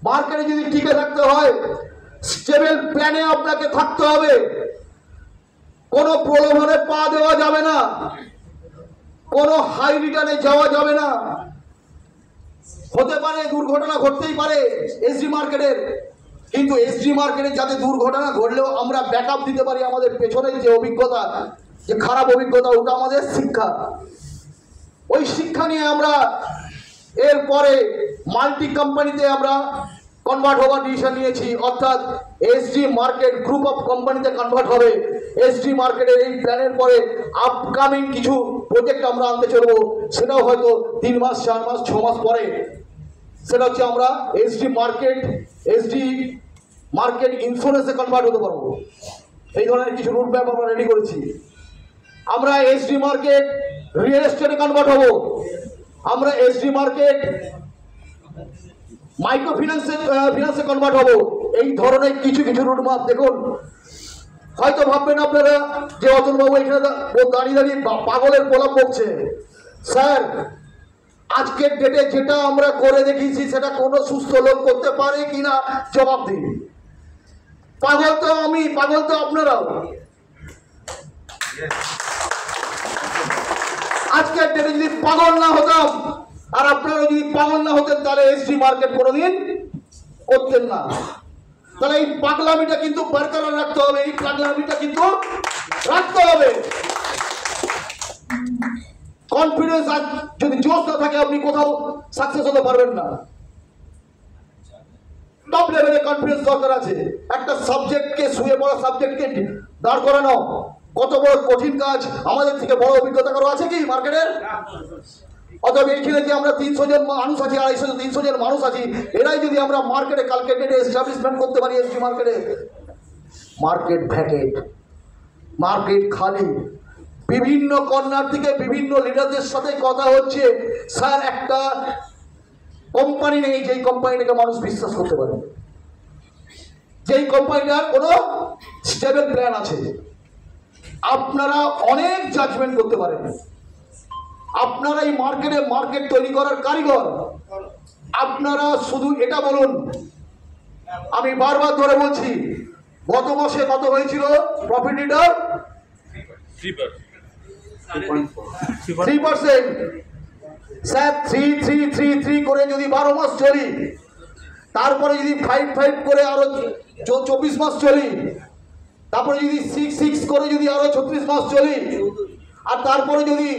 মার্কেটে যদি টিকে থাকতে হয়, স্টেবল প্ল্যানে আপনাকে থাকতে হবে। কোনো প্রলোভনে পা দেওয়া যাবে না, কোনো হাই রিটার্নে যাওয়া যাবে না। হতে পারে দুর্ঘটনা ঘটতেই পারে এসডি মার্কেটের, কিন্তু এসডি মার্কেটে যাতে দুর্ঘটনা ঘটলেও আমরা ব্যাকআপ দিতে পারি। আমাদের পেছনের যে অভিজ্ঞতা, যে খারাপ অভিজ্ঞতা, ওটা আমাদের শিক্ষা। ওই শিক্ষা নিয়ে আমরা এরপরে মাল্টি কোম্পানিতে আমরা কনভার্ট হওয়ার ডিসিশন নিয়েছি, অর্থাৎ এসডি মার্কেট গ্রুপ অফ কোম্পানিতে কনভার্ট হবে। এসডি মার্কেটের এই প্ল্যানের পরে আপকামিং কিছু প্রজেক্ট আমরা আনতে চলবো, সেটাও হয়তো 3 মাস 4 মাস 6 মাস পরে। সেটা হচ্ছে আমরা এসডি মার্কেট ইন্স্যুরেন্সে কনভার্ট হতে পারবো। এই ধরনের কিছু রুট ম্যাপ আমরা রেডি করেছি। আমরা এসডি মার্কেট রিয়েল এস্টেটে কনভার্ট হব। আমরা এসডি মার্কেট মাইক্রো ফিনান্সে কনভার্ট হব। এই ধরনের কিছু রুট ম্যাপ দেখুন। হয়তো ভাববেন আপনারা যে অতুলবাবু এখানে দাঁড়িয়ে দাঁড়িয়ে পাগলের প্রলাপ বকছে, স্যার আজকের ডেটে যেটা আমরা করে দেখিয়েছি সেটা কোনো সুস্থ লোক করতে পারে কিনা জবাব দিন। পাগল তো আমি, পাগল তো আপনারাও। আজকের ডেটে যদি পাগল না হতাম আর আপনারা যদি পাগল না হতেন তাহলে এসডি মার্কেট কোনোদিন করতেন না। তাহলে এই পাগলামিটা কিন্তু বরকরার রাখতে হবে, এই পাগলামিটা কিন্তু রাখতে হবে। কনফিডেন্স আর যদি জোশ না থাকে আপনি কোথাও সাকসেস হতে পারবেন না। টপ লেভেলে কনফিডেন্স দরকার আছে। একটা সাবজেক্টকে শুয়ে পড়া সাবজেক্টকে দাঁড় করানো কত বড় কঠিন কাজ, আমাদের থেকে বড় অভিজ্ঞতা কারো আছে কি মার্কেটের? অতএব এইখানে যে আমরা 300 জন মানুষ আছি, 250 300 জন মানুষ আছি, এরাই যদি আমরা মার্কেটে কালকে ডেটে এস্টাবলিশমেন্ট করতে পারি এসডি মার্কেটে, মার্কেট ভ্যাকেট, মার্কেট খালি। বিভিন্ন কর্নার থেকে বিভিন্ন লিডারদের সাথে কথা হচ্ছে, স্যার একটা কোম্পানি নেই যেই কোম্পানিটাকে মানুষ বিশ্বাস করতে পারে, যেই কোম্পানিটার কোনো স্টেবল প্ল্যান আছে। আপনারা অনেক জাজমেন্ট করতে পারেন, আপনারা এই মার্কেটে মার্কেট তৈরি করার কারিগর। আপনারা শুধু এটা বলুন, আমি বারবার ধরে বলছি, গত মাসে কত হয়েছিল প্রফিট রিটার্ন? 3%। স্যার 3 করে যদি 12 মাস চলি, তারপরে যদি 5 করে আরো 24 মাস চলি, তারপরে যদি 6 করে যদি আরো 36 মাস চলি, আর তারপরে যদি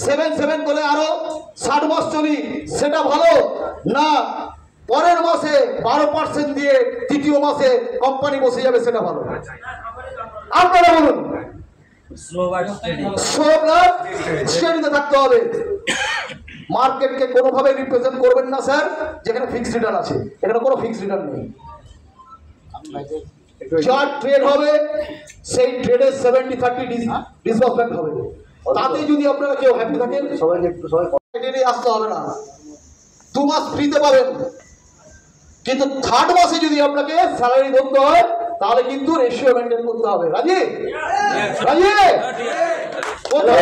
7 করে আরো 60 মাস চলি, সেটা ভালো না পরের মাসে 12% দিয়ে তৃতীয় মাসে কোম্পানি বসে যাবে সেটা ভালো? আপনারা বলুন। স্টেডিতে থাকতে হবে। মার্কেটকে কোনোভাবে রিপ্রেজেন্ট করবেন না স্যার যেখানে ফিক্সড রিটার্ন আছে। এখানে কোনো ফিক্সড রিটার্ন নেই। যা ট্রেড হবে সেই ট্রেডে 70-30 ডিসবার্সমেন্ট হবে। তাতে যদি আপনারা কেউ হ্যাপি থাকেন, সবাই আসতে হবে না, 2 মাস ফ্রিতে পাবেন। কিন্তু 3rd মাসে যদি আপনাকে স্যালারি ধরতে হয় তাহলে কিন্তু রেশিও মেনটেন করতে হবে। রাজি? রাজি? প্রথম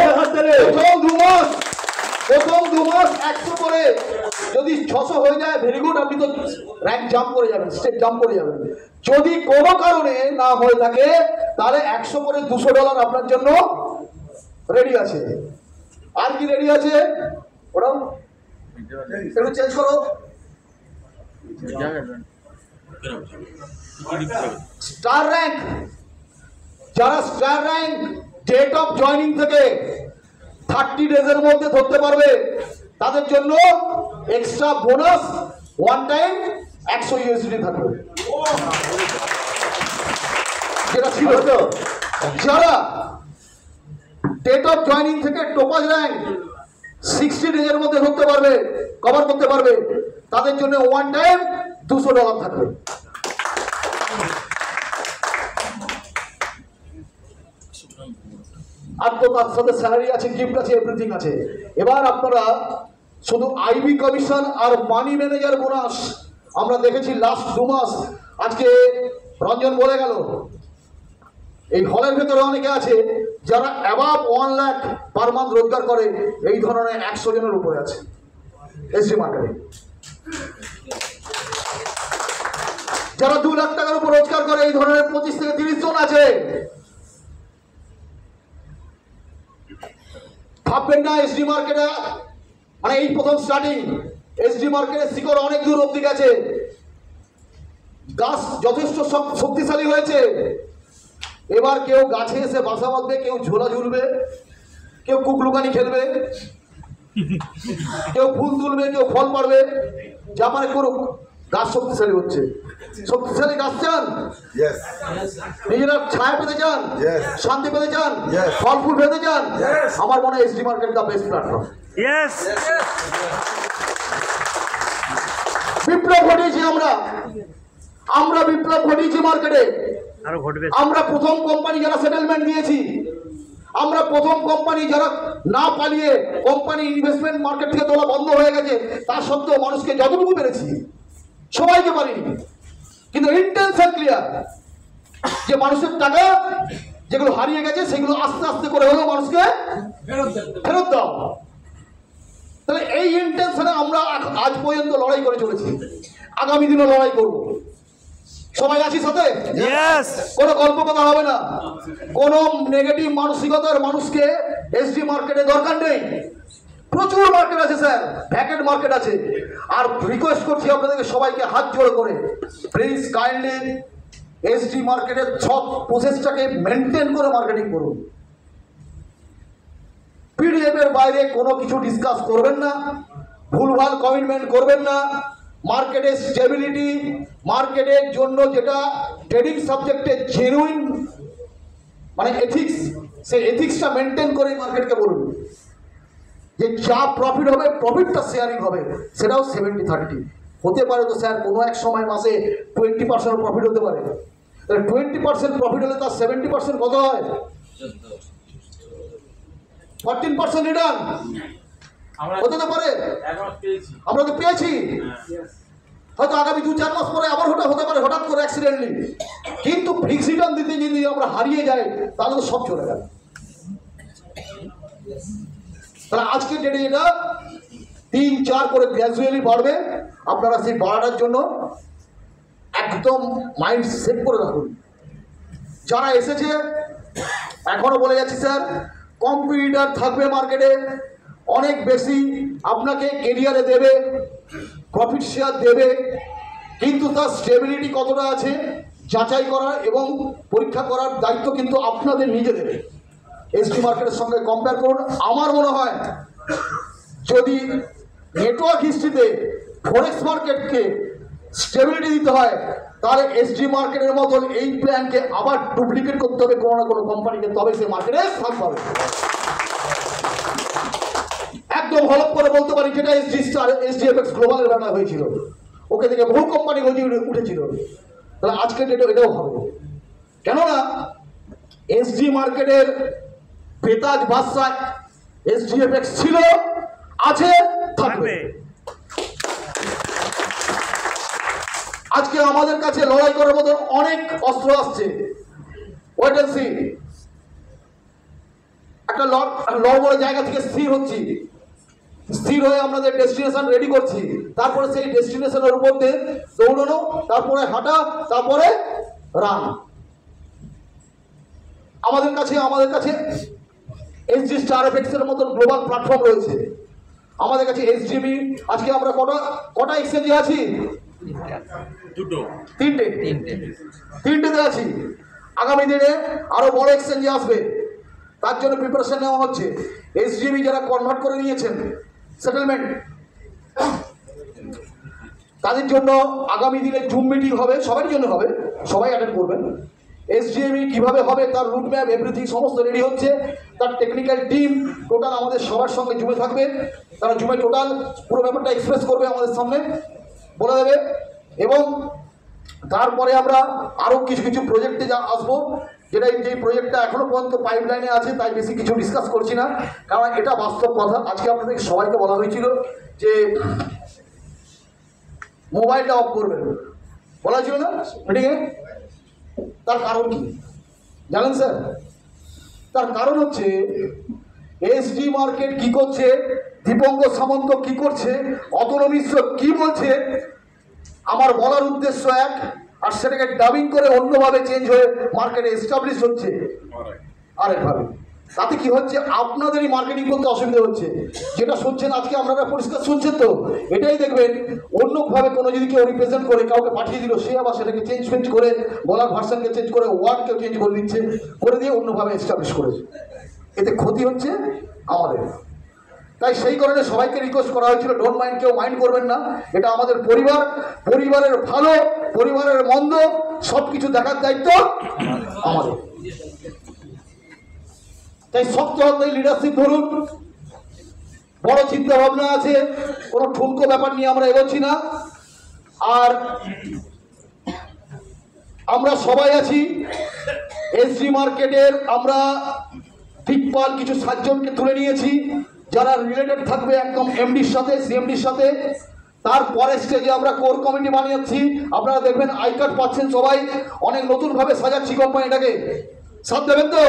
2 মাস 100 করে যদি 600 হয়ে যায়, ভেরি গুড, আপনি তো র্যাঙ্ক জাম্প করে যাবেন, স্টেপ জাম্প করে যাবেন। যদি কোনো কারণে না হয়ে থাকে তাহলে 100 করে $200 আপনার জন্য রেডি আছে। আর কি রেডি আছে? ওরাও একটু চেঞ্জ করো। স্টার র্যাঙ্ক, যারা star rank date of joining থেকে 30 ডেজের মধ্যে ধরতে পারবে তাদের জন্য এক্সট্রা বোনাস ওয়ান টাইম $100 থাকবে, যেটা ছিল। যারা ডেট অফ জয়নিং থেকে টোপাজ র্যাঙ্ক 60 ডেজের মধ্যে ধরতে পারবে, কভার করতে পারবে, তাদের জন্য ওয়ান টাইম $200 থাকবে। আর তো তার সাথে স্যালারি আছে, গিফট আছে, এভরিথিং আছে। এবার আপনারা শুধু আইবি কমিশন আর মানি ম্যানেজার বোনাস আমরা দেখেছি লাস্ট 2 মাস। আজকে রঞ্জন বলে গেল, এই হলের ভেতরে অনেকে আছে যারা অ্যাবাভ 1 লাখ পার মান্থ রোজগার করে, এই ধরনের 100 জনের উপরে আছে এসডি মার্কেটে। যারা 2 লাখ টাকার উপর রোজগার করে, এই ধরনের 25 থেকে 30 জন আছে। ভাববেন না এসডি মার্কেটে, মানে এই প্রথম স্টার্টিং, এসডি মার্কেটের শিকড় অনেক দূর অব্দি গেছে, গাছ যথেষ্ট শক্তিশালী হয়েছে। এবার কেউ গাছে এসে বাসা বাঁধবে, কেউ ঝোলা ঝুলবে, কেউ কুকলুকানি খেলবে, কেউ ফুল তুলবে, কেউ ফল পাড়বে, যা মানে করুক, গাছ শক্তিশালী হচ্ছে। শক্তিশালী গাছ চান, নিজেরা ছায়া পেতে চান, শান্তি পেতে চান, ফল ফুল পেতে চান, আমার মনে হয় SD market the best platform. বিপ্লব ঘটিয়েছি আমরা বিপ্লব ঘটিয়েছি মার্কেটে। আমরা প্রথম কোম্পানি যারা সেটেলমেন্ট দিয়েছি, আমরা প্রথম কোম্পানি যারা না পালিয়ে কোম্পানি ইনভেস্টমেন্ট মার্কেট থেকে তোলা বন্ধ হয়ে গেছে, তার সত্ত্বেও মানুষকে যতটুকু পেরেছি, সবাইকে পারিনি, কিন্তু ইন্টেনশন ক্লিয়ার যে মানুষের টাকা যেগুলো হারিয়ে গেছে সেগুলো আস্তে আস্তে করে হলেও মানুষকে ফেরত দাও। তাহলে এই ইন্টেনশনে আমরা আজ পর্যন্ত লড়াই করে চলেছি, আগামী দিনও লড়াই করব। সবাই আছি সাথে? কোনো গল্প কথা হবে না, কোনো নেগেটিভ মানসিকতার মানুষকে এসডি মার্কেটে দরকার নেই। প্রচুর মার্কেট আছে স্যার, ভ্যাকেন্ট মার্কেট আছে। আর রিকোয়েস্ট করছি আপনাদেরকে সবাইকে হাত জোড় করে, প্লিজ কাইন্ডলি এসডি মার্কেটের সব প্রসেসটাকে মেনটেন করে মার্কেটিং করুন। পিডিএফ এর বাইরে কোনো কিছু ডিসকাস করবেন না, ভুলভাল কমিটমেন্ট করবেন না। মার্কেটের স্টেবিলিটি, মার্কেটের জন্য যেটা ট্রেডিং সাবজেক্টে জেনুইন মানে এথিক্স, সেই এথিক্সটা মেনটেন করে মার্কেটকে বলুন যে যা প্রফিট হবে প্রফিটটা শেয়ারিং হবে, সেটাও 70-30 হতে পারে। তো স্যার কোনো এক সময় মাসে 20% প্রফিট হতে পারে, 20% প্রফিট হলে তার 70% কত হয়? 14% রিটার্ন হতে তো পারে। আমরা তো পেয়েছি, হয়তো আগামী 2-4 মাস পরে আবার হতে পারে হঠাৎ করে অ্যাক্সিডেন্টলি। কিন্তু ফিক্স রিটার্ন দিতে যদি আমরা হারিয়ে যাই তাহলে তো সব চলে গেল। তাহলে আজকের ডেটে এটা 3-4 করে গ্র্যাজুয়ালি বাড়বে। আপনারা সেই বাড়াটার জন্য একদম মাইন্ড সেট করে রাখুন। যারা এসেছে এখনো বলে যাচ্ছি স্যার, কম্পিটিটর থাকবে মার্কেটে অনেক বেশি, আপনাকে কেরিয়ারে দেবে, প্রফিট শেয়ার দেবে, কিন্তু তার স্টেবিলিটি কতটা আছে যাচাই করার এবং পরীক্ষা করার দায়িত্ব কিন্তু আপনাদের নিজেদের। এসডি মার্কেটের সঙ্গে কম্পেয়ার করুন। আমার মনে হয় যদি নেটওয়ার্ক হিস্ট্রিতে ফরেক্স মার্কেটকে স্টেবিলিটি দিতে হয় তাহলে এসডি মার্কেটের মতন এই প্ল্যানকে আবার ডুপ্লিকেট করতে হবে কোনো না কোনো কোম্পানিকে, তবে সে মার্কেটে থাকতে হবে। একদম হলপ করে বলতে পারি যেটা এসডিএফএক্স গ্লোবালের ব্যাপার হয়েছিল, ওকে থেকে বহু কোম্পানি উঠেছিল। তাহলে আজকের ডেটে এটাও হবে। কেননা এসডি মার্কেটের বেতাজ বাদশাহ এসডিএফএক্স ছিল, আছে, থাকবে। আজকে আমাদের কাছে লড়াই করার মতো অনেক অস্ত্র আসছে। Wait and see. একটা লড়বড় জায়গা থেকে স্থির হচ্ছি, স্থির হয়ে আমাদের ডেস্টিনেশন রেডি করছি, তারপরে সেই ডেস্টিনেশনের উপর দিয়ে দৌড়ানো, তারপরে হাঁটা, তারপরে রান। আমাদের কাছে এসডি স্টার এফএক্স এর মতন গ্লোবাল প্ল্যাটফর্ম রয়েছে। আমাদের কাছে এসডিবি, আজকে আমরা কটা এক্সচেঞ্জে আছি? তিনটেতে আছি। আগামী দিনে আরো বড় এক্সচেঞ্জে আসবে, তার জন্য প্রিপারেশন নেওয়া হচ্ছে। এসডিবি যারা কনভার্ট করে নিয়েছেন সেটেলমেন্ট, তাদের জন্য আগামী দিনে জুম মিটিং হবে, সবার জন্য হবে, সবাই অ্যাটেন্ড করবেন। এসডিএমই কিভাবে হবে তার রুটম্যাপ এভরিথিং সমস্ত রেডি হচ্ছে। তার টেকনিক্যাল টিম টোটাল আমাদের সবার সঙ্গে জুমে থাকবে, তারা জুমে টোটাল পুরো ব্যাপারটা এক্সপ্রেস করবে, আমাদের সামনে বলে দেবে। এবং তারপরে আমরা আরও কিছু প্রজেক্টে আসবো, যেটা এই প্রজেক্টটা এখনো পর্যন্ত পাইপলাইনে আছে, তাই বেশি কিছু ডিসকাস করছি না, কারণ এটা বাস্তব কথা। আজকে আপনাদের সবাইকে বলা হয়েছিল যে মোবাইলটা অফ করবেন, বলা ছিল না মিটিংয়ে। তার কারণ কি জানেন স্যার? তার কারণ হচ্ছে এসডি মার্কেট কি করছে, দীপঙ্কর সামন্ত কি করছে, অতনু মিশ্র কি বলছে, আমার বলার উদ্দেশ্য এক, আর সেটাকে ডাবিং করে অন্যভাবে চেঞ্জ হয়ে মার্কেটে এস্টাবলিশ হচ্ছে আরেকভাবে। তাতে কি হচ্ছে, আপনাদেরই মার্কেটিং করতে অসুবিধা হচ্ছে। যেটা শুনছেন আজকে আপনারা পরিষ্কার শুনছেন তো, এটাই দেখবেন অন্যভাবে কোনো যদি কেউ রিপ্রেজেন্ট করে কাউকে পাঠিয়ে দিল, সে আবার সেটাকে চেঞ্জ করে, বলার ভার্সনকে চেঞ্জ করে, ওয়ার্ডকেও চেঞ্জ করে দিচ্ছে, করে দিয়ে অন্যভাবে এস্টাবলিশ করেছে। এতে ক্ষতি হচ্ছে আমাদের। তাই সেই কারণে সবাইকে রিকোয়েস্ট করা হয়েছিল, ডোন্ট মাইন্ড, কেউ মাইন্ড করবেন না। এটা আমাদের পরিবার, পরিবারের ভালো, পরিবারের মন্দ সব কিছু দেখার দায়িত্ব আমাদের। তাই শক্ত হাতে লিডারশিপ ধরুন, বড় চিন্তা ভাবনা আছে, কোনো ঠুনকো ব্যাপার নিয়ে আমরা এগোচ্ছি না। আর আমরা সবাই আছি এসডি মার্কেটের, আমরা দিকপাল কিছু 7 জনকে তুলে নিয়েছি যারা রিলেটেড থাকবে একদম এমডির সাথে, সিএমডির সাথে। তারপরে স্টেজে আমরা কোর কমিটি বানিয়েছি, আপনারা দেখবেন আই কার্ড পাচ্ছেন সবাই, অনেক নতুনভাবে সাজাচ্ছি কোম্পানিটাকে। সাথ দেবেন তো?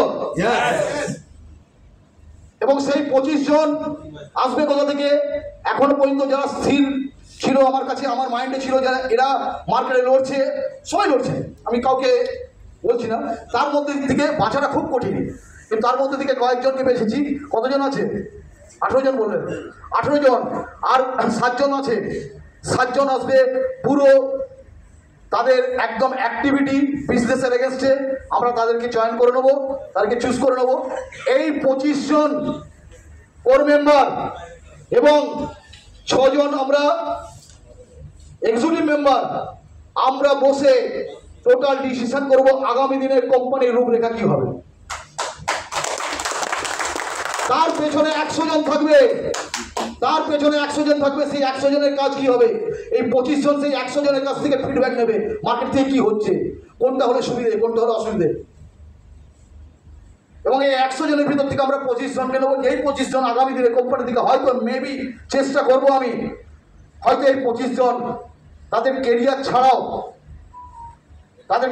এবং সেই 25 জন আসবে কোথা থেকে? এখনো পর্যন্ত যারা স্থির ছিল আমার কাছে, আমার মাইন্ডে ছিল যারা এরা মার্কেটে লড়ছে, সবাই লড়ছে, আমি কাউকে বলছি না, তার মধ্যে থেকে বাঁচাটা খুব কঠিন, কিন্তু তার মধ্যে থেকে কয়েকজনকে বেছেছি। কতজন আছে? 18 জন বললেন। 18 জন, আর 7 জন আছে। 7 জন আসবে পুরো তাদের একদম অ্যাক্টিভিটি বিজনেসের এগেনস্টে, আমরা তাদেরকে জয়েন করে নেবো, তাদেরকে চুজ করে নেবো। এই 25 জন কোর মেম্বার এবং 6 জন আমরা এক্সিকিউটিভ মেম্বার, আমরা বসে টোটাল ডিসিশন করব আগামী দিনের কোম্পানির রূপরেখা কি হবে। তার পেছনে 100 জন থাকবে, তার পেছনে 100 জন থাকবে। সেই 100 জনের কাজ কি হবে? এই 25 জন সেই 100 জনের কাছ থেকে ফিডব্যাক নেবে, মার্কেট থেকে কি হচ্ছে, কোনটা হলে সুবিধে, কোনটা হলে অসুবিধে। এবং এই 100 জনের ভিতর থেকে আমরা 25 জনকে নেবো। এই 25 জন আগামী দিনে কোম্পানি থেকে হয়তো মেবি চেষ্টা করব আমি, হয়তো এই 25 জন তাদের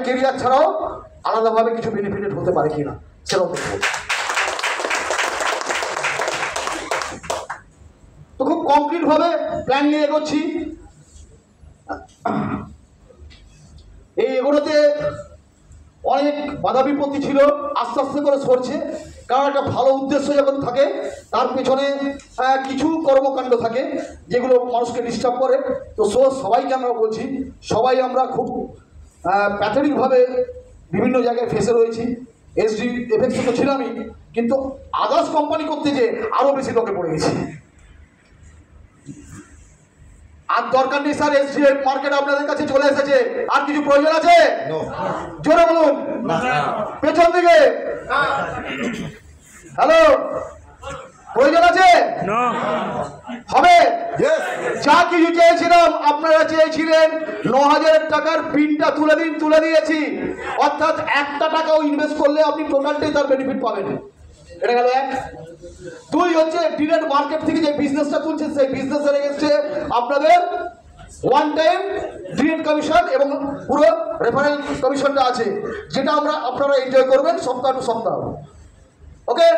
কেরিয়ার ছাড়াও আলাদাভাবে কিছু বেনিফিটেড হতে পারে কিনা সেটাও দেখব। তো খুব কমপ্লিট ভাবে প্ল্যান নিয়ে এগোচ্ছি। এই এগোনোতে অনেক বাধা বিপত্তি ছিল, আস্তে আস্তে করে সরছে, কারণ একটা ভালো উদ্দেশ্য যখন থাকে তার পেছনে কিছু কর্মকাণ্ড থাকে যেগুলো মানুষকে ডিস্টার্ব করে। তো সবাইকে আমরা বলছি, সবাই আমরা খুব প্যাথেটিকভাবে বিভিন্ন জায়গায় ফেসে রয়েছি। এসডি এফেক্সে তো ছিলামই, কিন্তু আদার্স কোম্পানি করতে যে আরও বেশি লোকে পড়ে গেছি। আর দরকার নেই স্যার, এসডিএফ মার্কেট আপনাদের কাছে চলে এসেছে, আর কিছু প্রয়োজন আছে? জোরে বলুন, পেছন দিকে। হ্যালো, প্রয়োজন আছে? হবে? যা কিছু চেয়েছিলাম আপনারা চেয়েছিলেন 9,000 টাকার পিনটা তুলে দিয়েছি, অর্থাৎ 1 টাকাও ইনভেস্ট করলে আপনি টোটালটাই তার বেনিফিট পাবেন। এটা গেল 1। 2 হচ্ছে ডিরেক্ট মার্কেট থেকে যে বিজনেসটা তুলছে সেই বিজনেসের এগেইনস্টে আপনাদের ওয়ান টাইম ডিরেক্ট কমিশন এবং পুরো রেফারেল কমিশনটা আছে, যেটা আপনারা এনজয় করবেন সপ্তাহ টু সপ্তাহ। ওকে?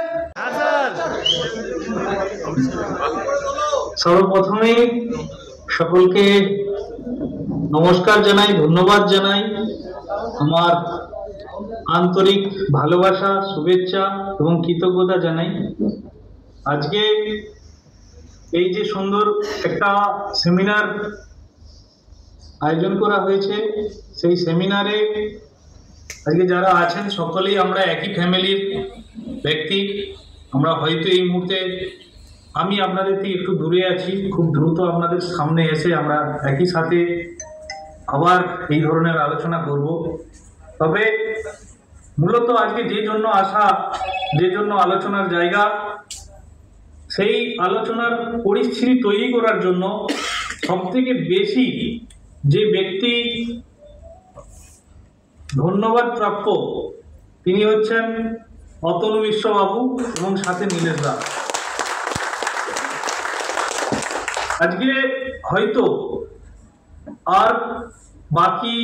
সর্বপ্রথমেই সকলকে নমস্কার জানাই, ধন্যবাদ জানাই, আমার আন্তরিক ভালোবাসা, শুভেচ্ছা এবং কৃতজ্ঞতা জানাই। আজকে এই যে সুন্দর একটা সেমিনার আয়োজন করা হয়েছে, সেই সেমিনারে আজকে যারা আছেন সকলেই আমরা একই ফ্যামিলির ব্যক্তি। আমরা হয়তো এই মুহূর্তে আমি আপনাদের থেকে একটু দূরে আছি, খুব দ্রুত আপনাদের সামনে এসে আমরা একই সাথে আবার এই ধরনের আলোচনা করব। তবে মূলত আজকে যে জন্য আসা, যে জন্য আলোচনার জায়গা, সেই আলোচনার পরিস্থিতি তৈরি করার জন্য সবথেকে বেশি যে ব্যক্তি ধন্যবাদ প্রাপ্য তিনি হচ্ছেন অতনু মিশ্রবাবু এবং সাথে নীলেশ দা। আজকে হয়তো আর বাকি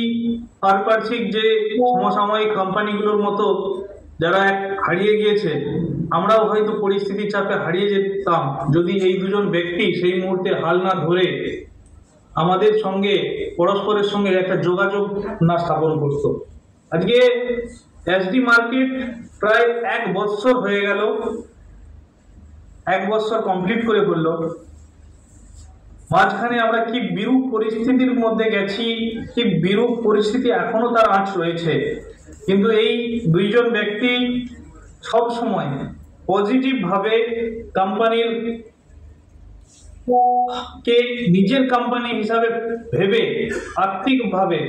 পারিপার্শ্বিক যে সমসাময়িক কোম্পানিগুলোর মতো যারা হারিয়ে গিয়েছে, আমরাও হয়তো পরিস্থিতির চাপে হারিয়ে যেতাম যদি এই দুজন ব্যক্তি সেই মুহূর্তে হাল না ধরে আমাদের সঙ্গে পরস্পরের সঙ্গে একটা যোগাযোগ না স্থাপন করত। আজকে এসডি মার্কেট প্রায় 1 বছর হয়ে গেল, 1 বছর কমপ্লিট করে বলল। মাঝখানে আমরা কি বিরূপ পরিস্থিতির মধ্যে গেছি, কি বিরূপ পরিস্থিতি এখনো তার আঁচ রয়েছে, কিন্তু এই দুইজন ব্যক্তি সব সময় পজিটিভ ভাবে কোম্পানির কে নিজের কোম্পানি হিসাবে ভেবে আর্থিকভাবে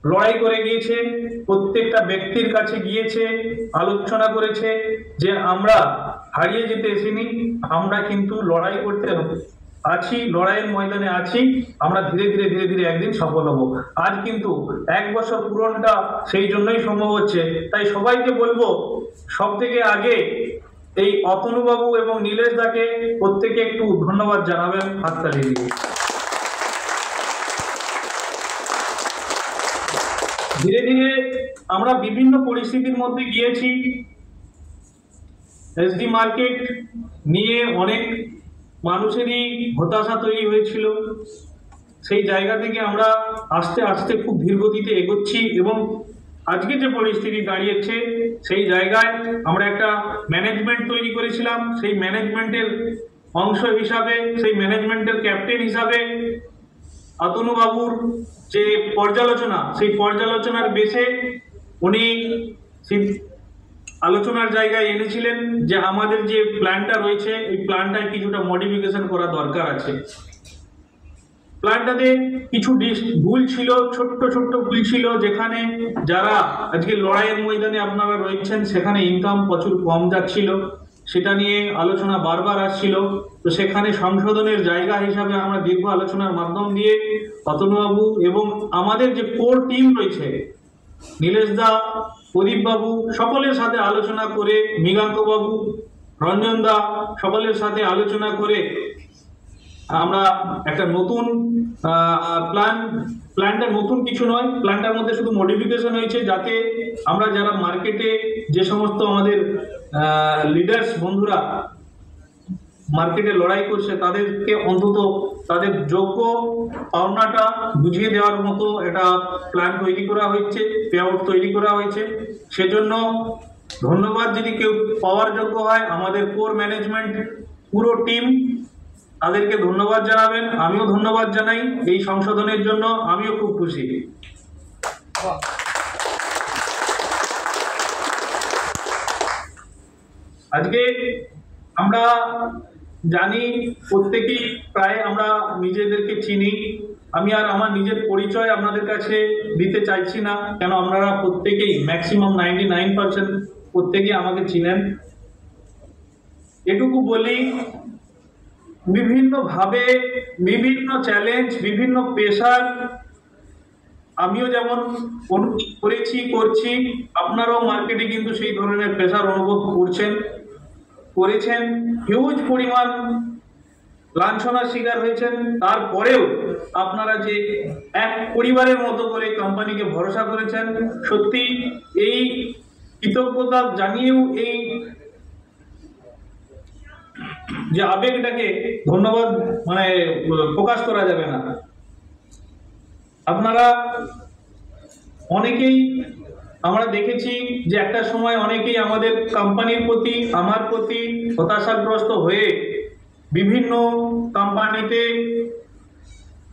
লড়াই করে গিয়েছে, প্রত্যেকটা ব্যক্তির কাছে গিয়েছে, আলোচনা করেছে যে আমরা হারিয়ে যেতে এসেনি, আমরা কিন্তু লড়াই করতে আছি, লড়াইয়ের ময়দানে আছি, আমরা ধীরে ধীরে একদিন সফল হব। আজ কিন্তু 1 বছর পূরণটা সেই জন্যই সম্ভব হচ্ছে। তাই সবাইকে বলবো সব থেকে আগে এই অতনুবাবু এবং নীলেশ দাকে প্রত্যেকে একটু ধন্যবাদ জানাবেন হাততালি দিয়ে। ধীরে ধীরে আমরা বিভিন্ন পরিস্থিতির মধ্যে গিয়েছি। এসডি মার্কেট নিয়ে অনেক মানুষেরই হতাশা তৈরি হয়েছিল। সেই জায়গা থেকে আমরা আস্তে আস্তে খুব ধীরগতিতে এগোচ্ছি এবং আজকে যে পরিস্থিতি দাঁড়িয়েছে সেই জায়গায় আমরা একটা ম্যানেজমেন্ট তৈরি করেছিলাম। সেই ম্যানেজমেন্টের অংশ হিসাবে, সেই ম্যানেজমেন্টের ক্যাপ্টেন হিসাবে অতনুবাবুর যে পর্যালোচনা, সেই পর্যালোচনার বেসে উনি আলোচনার জায়গায় এনেছিলেন যে আমাদের যে প্ল্যানটা রয়েছে এই প্ল্যানটায় কিছুটা মডিফিকেশন করা দরকার আছে। প্ল্যানটাতে কিছু ভুল ছিল, ছোট্ট ছোট্ট ভুল ছিল, যেখানে যারা আজকে লড়াইয়ের ময়দানে আপনারা রয়েছেন সেখানে ইনকাম প্রচুর কম যাচ্ছিল, সেটা নিয়ে আলোচনা বারবার আসছিল। তো সেখানে সংশোধনের জায়গা হিসাবে আমরা দীর্ঘ আলোচনার মাধ্যম দিয়ে অতনুবাবু এবং আমাদের যে কোর টিম রয়েছে নীলেশ দা, প্রদীপ বাবু, সকলের সাথে আলোচনা করে, মৃগাঙ্ক বাবু, রঞ্জন দা, সকলের সাথে আলোচনা করে আমরা একটা নতুন প্ল্যানটা নতুন কিছু নয়, প্ল্যানটার মধ্যে শুধু মডিফিকেশন হয়েছে যাতে আমরা যারা মার্কেটে যে সমস্ত আমাদের লিডার্স বন্ধুরা মার্কেটে লড়াই করছে তাদেরকে অন্তত তাদের যোগ্য পাওনাটা বুঝিয়ে দেওয়ার মতো একটা প্ল্যান তৈরি করা হয়েছে, পে আউট তৈরি করা হয়েছে। সেজন্য ধন্যবাদ যদি কেউ পাওয়ার যোগ্য হয় আমাদের কোর ম্যানেজমেন্ট পুরো টিম, তাদেরকে ধন্যবাদ জানাবেন। আমিও ধন্যবাদ জানাই এই সংশোধনের জন্য, আমিও খুব খুশি। আজকে আমরা জানি প্রত্যেকেই প্রায় আমরা নিজেদেরকে চিনি। আমি আর আমার নিজের পরিচয় আপনাদের কাছে দিতে চাইছি না, কেন আপনারা প্রত্যেকেই ম্যাক্সিমাম 99% প্রত্যেকেই আমাকে চিনেন। এটুকু বলি, বিভিন্নভাবে বিভিন্ন চ্যালেঞ্জ, বিভিন্ন প্রেশার আমিও যেমন অনুভব করেছি, করছি, আপনারাও মার্কেটে কিন্তু সেই ধরনের প্রেশার অনুভব করেছেন। হিউজ পরিমাণ লাঞ্ছনার শিকার হয়েছেন। তারপরেও আপনারা যে এক পরিবারের মতো করে কোম্পানিকে ভরসা করেছেন, সত্যি এই কৃতজ্ঞতা জানিয়েও এই যে আবেগটাকে ধন্যবাদ প্রকাশ করা যাবে না। আপনারা অনেকেই আমরা দেখেছি যে একটা সময় অনেকেই আমাদের কোম্পানির প্রতি, আমার প্রতি হতাশাগ্রস্ত হয়ে বিভিন্ন কোম্পানিতে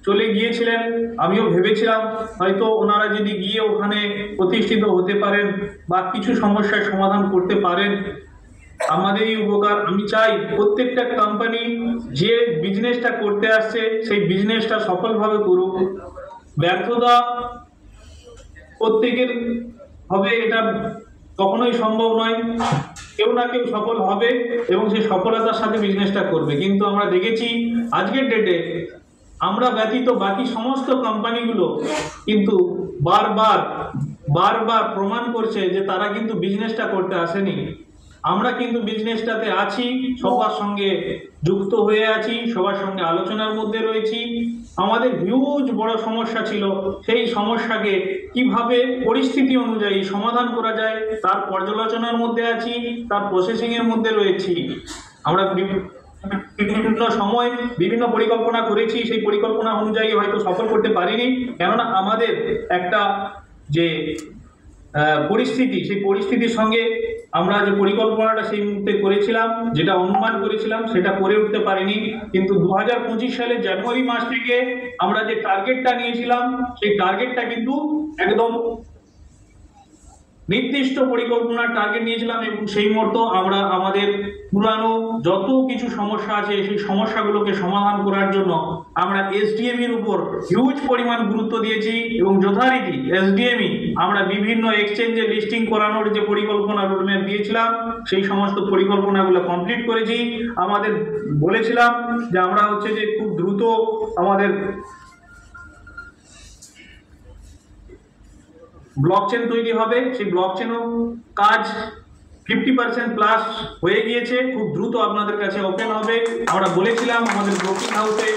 চলে গিয়েছিলেন। আমিও ভেবেছিলাম হয়তো ওনারা যদি গিয়ে ওখানে প্রতিষ্ঠিত হতে পারেন বা কিছু সমস্যার সমাধান করতে পারেন, আমাদেরই উপকার। আমি চাই প্রত্যেকটা কোম্পানি যে বিজনেসটা করতে আসছে সেই বিজনেসটা সফলভাবে করুক। ব্যর্থতা প্রত্যেকের হবে, এটা কখনোই সম্ভব নয়। কেউ না কেউ সফল হবে এবং সেই সফলতার সাথে বিজনেসটা করবে। কিন্তু আমরা দেখেছি আজকের ডেটে আমরা ব্যতীত বাকি সমস্ত কোম্পানিগুলো কিন্তু বারবার প্রমাণ করছে যে তারা কিন্তু বিজনেসটা করতে আসেনি। আমরা কিন্তু বিজনেসটাতে আছি, সবার সঙ্গে যুক্ত হয়ে আছি, সবার সঙ্গে আলোচনার মধ্যে রয়েছি। আমাদের হিউজ বড় সমস্যা ছিল, সেই সমস্যাকে কিভাবে পরিস্থিতি অনুযায়ী সমাধান করা যায় তার পর্যালোচনার মধ্যে আছি, তার প্রসেসিংয়ের মধ্যে রয়েছি। আমরা বিভিন্ন সময় বিভিন্ন পরিকল্পনা করেছি, সেই পরিকল্পনা অনুযায়ী হয়তো সফল করতে পারিনি, কেননা আমাদের একটা যে পরিস্থিতি, সেই পরিস্থিতির সঙ্গে আমরা যে পরিকল্পনাটা সেই মুহূর্তে করেছিলাম, যেটা অনুমান করেছিলাম, সেটা করে উঠতে পারিনি। কিন্তু 2025 সালের জানুয়ারি মাস থেকে আমরা যে টার্গেটটা নিয়েছিলাম সেই টার্গেটটা কিন্তু একদম নির্দিষ্ট পরিকল্পনার টার্গেট নিয়েছিলাম এবং সেই মতো আমরা আমাদের পুরানো যত কিছু সমস্যা আছে সেই সমস্যাগুলোকে সমাধান করার জন্য আমরা এসডিএম এর উপর হিউজ পরিমাণ গুরুত্ব দিয়েছি এবং যথারীতি এসডিএমই আমরা বিভিন্ন এক্সচেঞ্জে লিস্টিং করানোর যে পরিকল্পনা রোডম্যাপ দিয়েছিলাম সেই সমস্ত পরিকল্পনাগুলো কমপ্লিট করেছি। আমাদের বলেছিলাম যে আমরা যে খুব দ্রুত আমাদের ব্লকচেন তৈরি হবে, সেই ব্লকচেনও কাজ 50% প্লাস হয়ে গিয়েছে, খুব দ্রুত আপনাদের কাছে ওপেন হবে। আমরা বলেছিলাম আমাদের ব্রোকিং হাউসে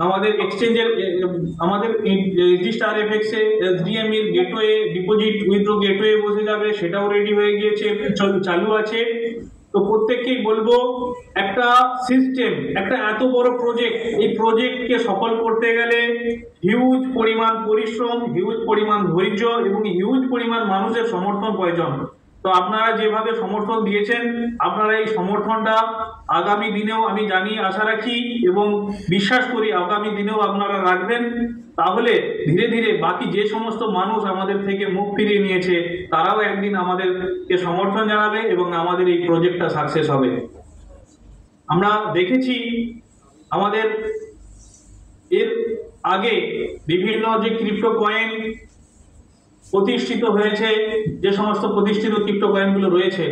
আমাদের এক্সচেঞ্জের আমাদের রেজিস্টার এফএক্স এ এসডিএম এর গেটওয়ে ডিপোজিট উইথড্র গেটওয়ে বসে যাবে, সেটাও রেডি হয়ে গিয়েছে, চালু আছে। তো প্রত্যেককেই বলবো একটা সিস্টেম, একটা এত বড় প্রজেক্ট, এই প্রজেক্টকে সফল করতে গেলে হিউজ পরিমাণ পরিশ্রম, হিউজ পরিমাণ ধৈর্য এবং হিউজ পরিমাণ মানুষের সমর্থন প্রয়োজন। তো আপনারা যেভাবে সমর্থন দিয়েছেন, আপনারা এই সমর্থনটা আগামী দিনেও আমি জানি, আশা রাখি এবং বিশ্বাস করি আগামী দিনেও আপনারা রাখবেন। তাহলে ধীরে ধীরে বাকি যে সমস্ত মানুষ আমাদের থেকে মুখ ফিরিয়ে নিয়েছে তারাও একদিন আমাদেরকে সমর্থন জানাবে এবং আমাদের এই প্রজেক্টটা সাকসেস হবে। আমরা দেখেছি আমাদের এর আগে বিভিন্ন যে ক্রিপ্টো কয়েন প্রতিষ্ঠিত হয়েছে, যে সমস্ত প্রতিষ্ঠিত ক্রিপ্টো কয়েনগুলো রয়েছে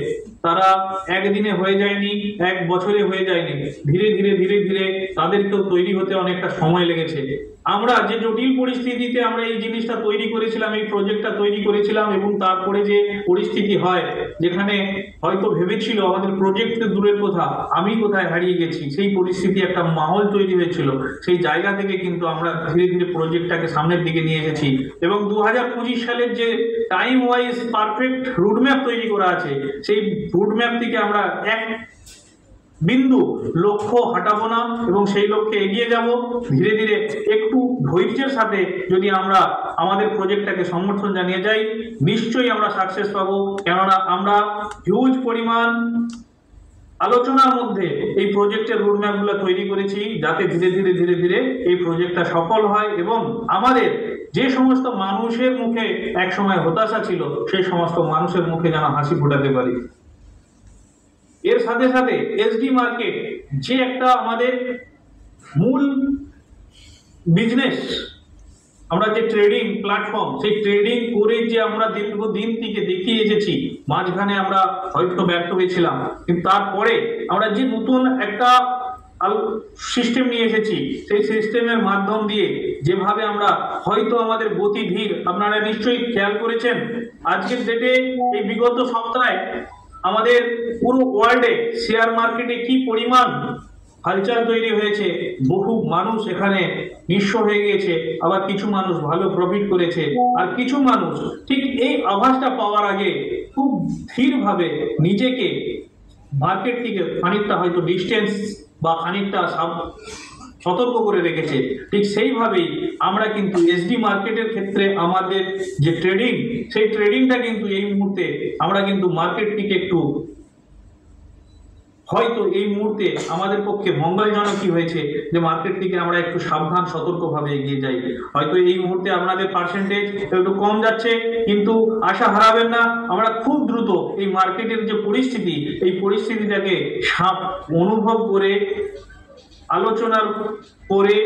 তারা একদিনে হয়ে যায়নি, এক বছরে হয়ে যায়নি, ধীরে ধীরে ধীরে ধীরে তাদেরকেও তৈরি হতে অনেকটা সময় লেগেছে। আমরা যে জটিল পরিস্থিতিতে আমরা এই জিনিসটা তৈরি করেছিলাম, এই প্রজেক্টটা তৈরি করেছিলাম এবং তারপরে যে পরিস্থিতি হয় যেখানে হয়তো ভেবেছিল আমাদের প্রজেক্ট দূরের কথা, আমি কোথায় হারিয়ে গেছি, সেই পরিস্থিতি একটা মাহল তৈরি হয়েছিল। সেই জায়গা থেকে কিন্তু আমরা ধীরে ধীরে প্রজেক্টটাকে সামনের দিকে নিয়ে এসেছি এবং 2025 সালের যে টাইম ওয়াইজ পারফেক্ট রুটম্যাপ তৈরি করা আছে, সেই রুটম্যাপ থেকে আমরা এক বিন্দু লক্ষ্য হাঁটাবো না এবং সেই লক্ষ্যে এগিয়ে যাব। ধীরে ধীরে একটু ধৈর্যের সাথে যদি আমরা আমাদের প্রজেক্টটাকে সমর্থন জানিয়ে যাই, নিশ্চয়ই আমরা সাকসেস পাবো। কেননা আমরা হিউজ পরিমাণ আলোচনার মধ্যে এই প্রজেক্টের রোডম্যাপগুলো তৈরি করেছি, যাতে ধীরে ধীরে ধীরে ধীরে এই প্রজেক্টটা সফল হয় এবং আমাদের যে সমস্ত মানুষের মুখে একসময় হতাশা ছিল সেই সমস্ত মানুষের মুখে যেন হাসি ফোটাতে পারি। এর সাথে সাথে এসডি মার্কেট যে একটা আমাদের মূল বিজনেস, আমরা যে ট্রেডিং প্ল্যাটফর্ম, সেই ট্রেডিং করে যে আমরা দীর্ঘদিন থেকে দেখিয়ে এসেছি, মাঝখানে আমরা হয়তো ব্যর্থ হয়েছিলাম, কিন্তু তারপরে আমরা যে নতুন একটা সিস্টেম নিয়ে এসেছি, সেই সিস্টেমের মাধ্যম দিয়ে যেভাবে আমরা হয়তো আমাদের গতি ধীর, আপনারা নিশ্চয়ই খেয়াল করেছেন আজকের ডেটে এই বিগত সপ্তাহে আমাদের পুরো ওয়ার্ল্ডে শেয়ার মার্কেটে কি পরিমাণ হালচাল তৈরি হয়েছে। বহু মানুষ এখানে নিঃস্ব হয়ে গিয়েছে, আবার কিছু মানুষ ভালো প্রফিট করেছে, আর কিছু মানুষ ঠিক এই আভাসটা পাওয়ার আগে খুব ধীরভাবে নিজেকে মার্কেট থেকে খানিকটা হয়তো ডিস্টেন্স বা খানিকটা সতর্ক করে রেখেছে। ঠিক সেইভাবেই আমরা কিন্তু এসডি মার্কেটের ক্ষেত্রে আমাদের যে ট্রেডিং, সেই ট্রেডিংটা কিন্তু এই মুহূর্তে আমরা কিন্তু মার্কেট থেকে একটু হয়তো এই মুহূর্তে আমাদের পক্ষে মঙ্গলজনক কি হয়েছে যে মার্কেট থেকে আমরা একটু সাবধান সতর্কভাবে এগিয়ে যাই। হয়তো এই মুহূর্তে আপনাদের পার্সেন্টেজ একটু কম যাচ্ছে, কিন্তু আশা হারাবেন না, আমরা খুব দ্রুত এই মার্কেটের যে পরিস্থিতি, এই পরিস্থিতিটাকে অনুভব করে, আলোচনার করে,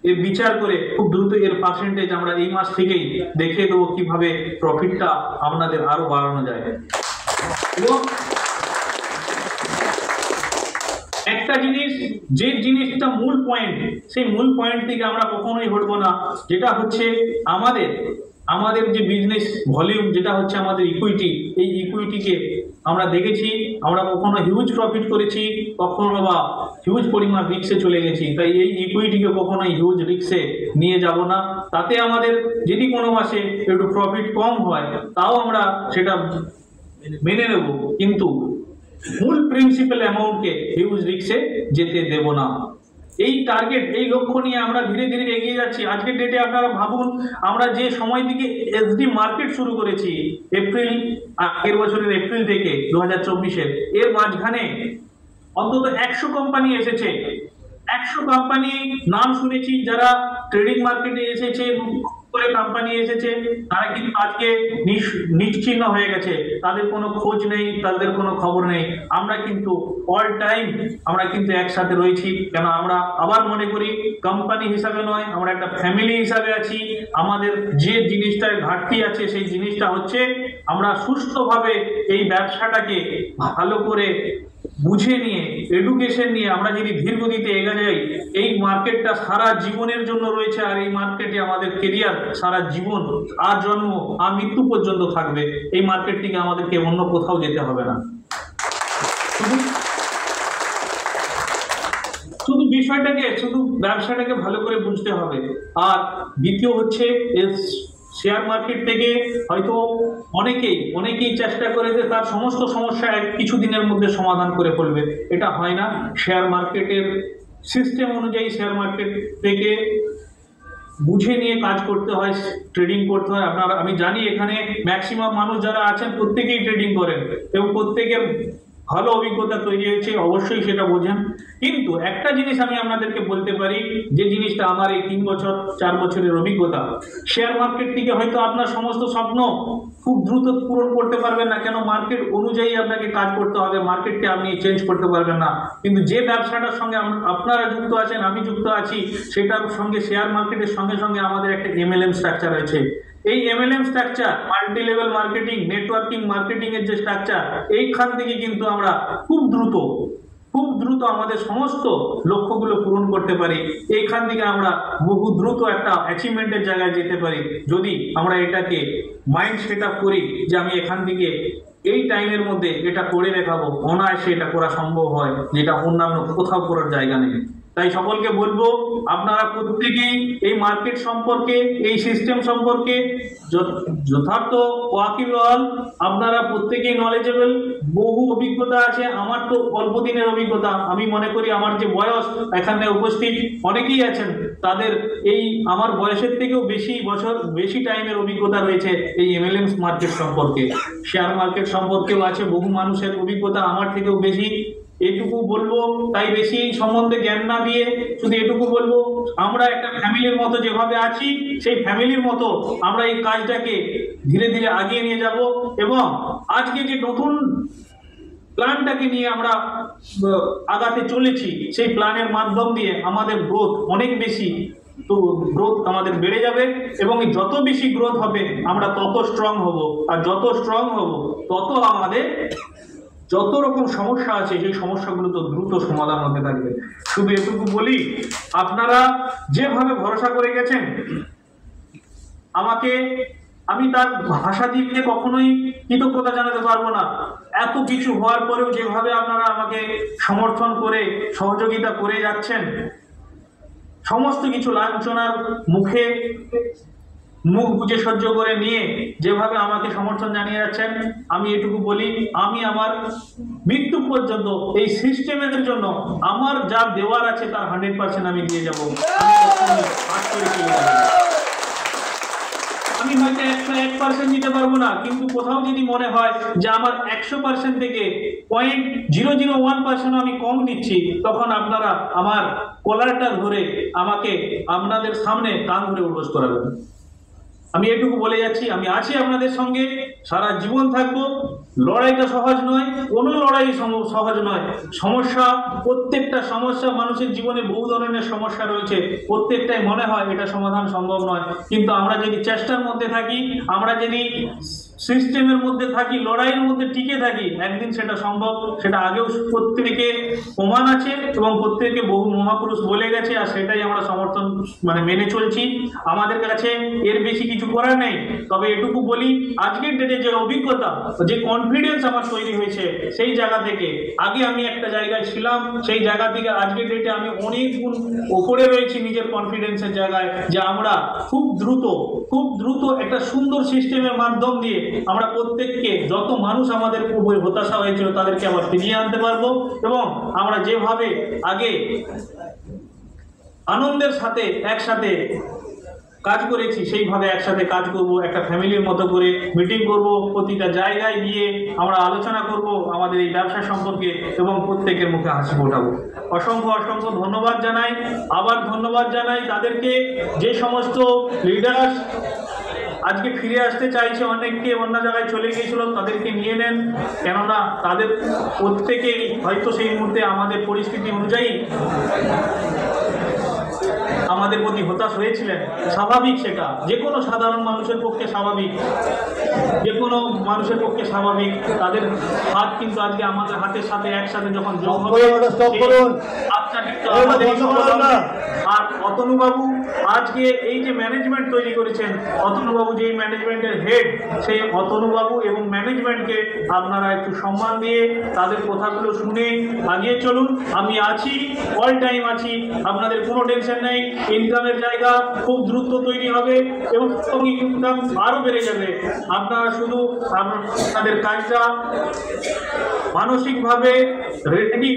এর বিচার করে খুব দ্রুত এর পার্সেন্টেজ আমরা এই মাস থেকেই দেখিয়ে দেবো কিভাবে প্রফিটটা আপনাদের আরো বাড়ানো যায়। এবং একটা জিনিস, যে জিনিসটা মূল পয়েন্ট, সেই মূল পয়েন্ট থেকে আমরা কখনোই হটবো না, যেটা হচ্ছে আমাদের যে বিজনেস ভলিউম, যেটা হচ্ছে আমাদের ইকুইটি। এই ইকুইটিকে আমরা দেখেছি আমরা কখনো হিউজ প্রফিট করেছি, কখনো বা হিউজ পরিমাণ রিস্কে চলে গেছি। তাই এই ইকুইটিকে কখনোই হিউজ রিস্কে নিয়ে যাব না। তাতে আমাদের যদি কোনো মাসে একটু প্রফিট কম হয় তাও আমরা সেটা মেনে নেব, কিন্তু মূল প্রিন্সিপাল অ্যামাউন্টকে হিউজ রিস্কে যেতে দেব না। এই টার্গেট, এই লক্ষ্য নিয়ে আমরা ধীরে ধীরে এগিয়ে যাচ্ছি। আজকের ডেটে আপনারা ভাবুন, আমরা যে সময় থেকে এসডি মার্কেট শুরু করেছি, এপ্রিল, আগের বছরের এপ্রিল থেকে 2024-এর, এর মাঝখানে অন্তত 100 কোম্পানি এসেছে। 100 কোম্পানি নাম শুনেছি, যারা ট্রেডিং মার্কেটে এসেছে, করে কোম্পানি এসেছে, তারা কিন্তু আজকে নিশ্চিহ্ন হয়ে গেছে, তাদের কোনো খোঁজ নেই, তাদের কোনো খবর নেই। আমরা কিন্তু অল টাইম আমরা কিন্তু একসাথে রয়েছি। কেন আমরা আবার মনে করি কোম্পানি হিসাবে নয়, আমরা একটা ফ্যামিলি হিসাবে আছি। আমাদের যে জিনিসটার ঘাটতি আছে সেই জিনিসটা হচ্ছে আমরা সুস্থভাবে এই ব্যবসাটাকে ভালো করে বুঝে নিয়ে, এডুকেশন নিয়ে আমরা যদি ধীর গতিতে এগিয়ে যাই, এই মার্কেটটা সারা জীবনের জন্য রয়েছে, আর এই মার্কেটে আমাদের কেরিয়ার সারা জীবন, আর জন্ম আর মৃত্যু পর্যন্ত থাকবে। এই মার্কেট থেকে আমাদেরকে অন্য কোথাও যেতে হবে না। শুধু বিষয়টাকে শুধু ব্যবসাটাকে ভালো করে বুঝতে হবে। আর দ্বিতীয় হচ্ছে শেয়ার মার্কেট থেকে হয়তো অনেকেই চেষ্টা করে যে তার সমস্ত সমস্যা কিছু দিনের মধ্যে সমাধান করে ফেলবে, এটা হয় না। শেয়ার মার্কেটের সিস্টেম অনুযায়ী শেয়ার মার্কেট থেকে বুঝে নিয়ে কাজ করতে হয়, ট্রেডিং করতে হয়। আমি জানি এখানে ম্যাক্সিমাম মানুষ যারা আছেন প্রত্যেকেই ট্রেডিং করেন এবং প্রত্যেকের ভালো অভিজ্ঞতা তৈরি হয়েছে, অবশ্যই সেটা বোঝেন। কিন্তু একটা জিনিস আমি আপনাদেরকে বলতে পারি, যে জিনিসটা আমার এই 3 বছর 4 বছরের অভিজ্ঞতা, শেয়ার মার্কেট থেকে হয়তো আপনার সমস্ত স্বপ্ন খুব দ্রুত পূরণ করতে পারবেন না, কেন মার্কেট অনুযায়ী আপনাকে কাজ করতে হবে, মার্কেটকে আপনি চেঞ্জ করতে পারবেন না। কিন্তু যে ব্যবসাটার সঙ্গে আপনারা যুক্ত আছেন, আমি যুক্ত আছি, সেটার সঙ্গে শেয়ার মার্কেটের সঙ্গে সঙ্গে আমাদের একটা MLM স্ট্রাকচার রয়েছে। এই MLM structure, multi level marketing, networking marketing এর যে স্ট্রাকচার, এইখান থেকে কিন্তু আমরা খুব দ্রুত আমাদের সমস্ত লক্ষ্যগুলো পূরণ করতে পারি। এইখান থেকে আমরা বহু দ্রুত একটা অ্যাচিভমেন্টের জায়গায় যেতে পারি, যদি আমরা এটাকে মাইন্ড সেট আপ করি যে আমি এখান থেকে এই টাইমের মধ্যে এটা করে দেখাবো। অনায়াসে এটা করা সম্ভব হয়, যেটা অন্যান্য কোথাও করার জায়গা নেই। তাই সকলকে বলবো, আপনারা প্রত্যেকেই এই মার্কেট সম্পর্কে, এই সিস্টেম সম্পর্কে যথার্থ ওয়াকিবহাল, আপনারা প্রত্যেকেই নলেজেবল, বহু অভিজ্ঞতা আছে। আমার তো অল্প দিনের অভিজ্ঞতা, আমি মনে করি আমার যে বয়স এখানে উপস্থিত অনেকেই আছেন, তাদের এই আমার বয়সের থেকেও বেশি টাইমের অভিজ্ঞতা রয়েছে এই MLM মার্কেট সম্পর্কে। শেয়ার মার্কেট সম্পর্কেও আছে বহু মানুষের অভিজ্ঞতা আমার থেকেও বেশি। এটুকু বলবো, তাই বেশি সম্বন্ধে জ্ঞান না দিয়ে শুধু এটুকু বলবো, আমরা একটা ফ্যামিলির মতো যেভাবে আছি, সেই ফ্যামিলির মতো আমরা এই কাজটাকে ধীরে ধীরে আগিয়ে নিয়ে যাব। এবং আজকে যে নতুন প্ল্যানটাকে নিয়ে আমরা আগাতে চলেছি, সেই প্ল্যানের মাধ্যম দিয়ে আমাদের গ্রোথ অনেক বেশি, তো গ্রোথ আমাদের বেড়ে যাবে এবং যত বেশি গ্রোথ হবে আমরা তত স্ট্রং হব, আর যত স্ট্রং হব তত আমাদের যত রকম সমস্যা আছে সেই সমস্যাগুলো তো দ্রুত সমাধান হতে থাকবে। শুধু এটুকু বলি, আপনারা যেভাবে ভরসা করে গেছেন আমাকে, আমি তার ভাষা দিয়ে কখনোই কৃতজ্ঞতা জানাতে পারবো না। এত কিছু হওয়ার পরেও যেভাবে আপনারা আমাকে সমর্থন করে সহযোগিতা করে যাচ্ছেন, সমস্ত কিছু লাঞ্ছনার মুখে মুখ বুঝে সহ্য করে নিয়ে যেভাবে আমাকে সমর্থন জানিয়ে যাচ্ছেন, আমি এটুকু বলি, আমি আমার মৃত্যু পর্যন্ত এই সিস্টেমের জন্য আমার যা দেওয়ার আছে তার 100% আমি দিয়ে যাব। আমি হয়তো 101% দিতে পারবো না, কিন্তু কোথাও যদি মনে হয় যে আমার 100% থেকে 0.001% আমি কম দিচ্ছি, তখন আপনারা আমার কলারটা ধরে আমাকে আপনাদের সামনে কান ধরে উঠবোস করাবেন। আমি এটুকু বলে যাচ্ছি, আমি আছি আপনাদের সঙ্গে, সারা জীবন থাকবো। লড়াইটা সহজ নয়, কোনো লড়াই সহজ নয়। প্রত্যেকটা সমস্যা মানুষের জীবনে বহু ধরনের সমস্যা রয়েছে, প্রত্যেকটাই মনে হয় এটা সমাধান সম্ভব নয়। কিন্তু আমরা যদি চেষ্টার মধ্যে থাকি, আমরা যদি সিস্টেমের মধ্যে থাকি, লড়াইয়ের মধ্যে টিকে থাকি, একদিন সেটা সম্ভব। সেটা আগেও প্রত্যেকে প্রমাণ আছে এবং প্রত্যেকে বহু মহাপুরুষ বলে গেছে, আর সেটাই আমরা সমর্থন মেনে চলছি। আমাদের কাছে এর বেশি কিছু করার নেই। তবে এটুকু বলি, আজকের ডেটে যে অভিজ্ঞতা, যে কনফিডেন্স আমার তৈরি হয়েছে, সেই জায়গা থেকে আগে আমি একটা জায়গায় ছিলাম, সেই জায়গা থেকে আজকের ডেটে আমি অনেক গুণ ওপরে রয়েছি নিজের কনফিডেন্সের জায়গায়, যে আমরা খুব দ্রুত একটা সুন্দর সিস্টেমের মাধ্যম দিয়ে আমরা প্রত্যেককে, যত মানুষ আমাদের উপরে হতাশা হয়েছিল তাদেরকে আবার ফিরিয়ে আনতে পারবো। এবং আমরা যেভাবে আগে আনন্দের সাথে একসাথে কাজ করেছি, সেইভাবে একসাথে কাজ করব, একটা ফ্যামিলির মতো করে মিটিং করব, প্রতিটা জায়গায় গিয়ে আমরা আলোচনা করব আমাদের এই ব্যবসা সম্পর্কে এবং প্রত্যেকের মুখে হাসি ফোটাবো। অসংখ্য ধন্যবাদ জানাই। আবার ধন্যবাদ জানাই তাদেরকে, যে সমস্ত লিডার্স আজকে ফিরে আসতে চাইছে, অনেককে অন্য জায়গায় চলে গিয়েছিল, তাদেরকে নিয়ে নেন। কেননা তাদের প্রত্যেকেই হয়তো সেই মুহূর্তে আমাদের পরিস্থিতি অনুযায়ী আমাদের প্রতি হতাশ হয়েছিলেন। স্বাভাবিক, সেটা যে কোনো সাধারণ মানুষের পক্ষে স্বাভাবিক, তাদের হাত কিন্তু আজকে আমাদের হাতের সাথে একসাথে যখন যোগ হবে, আর অতনুবাবু আজকে এই যে ম্যানেজমেন্ট তৈরি করেছেন অতনুবাবু, যেই ম্যানেজমেন্টের হেড, সেই অতনুবাবু এবং ম্যানেজমেন্টকে আপনারা একটু সম্মান দিয়ে তাদের কথাগুলো শুনে আগিয়ে চলুন। আমি আছি, অল টাইম আছি, আপনাদের কোনো টেনশন নেই। ইনকামের জায়গা খুব দ্রুত তৈরি হবে এবং ইনকাম আরও বেড়ে যাবে। আপনারা শুধু আপনাদের কাজটা মানসিকভাবে রেডি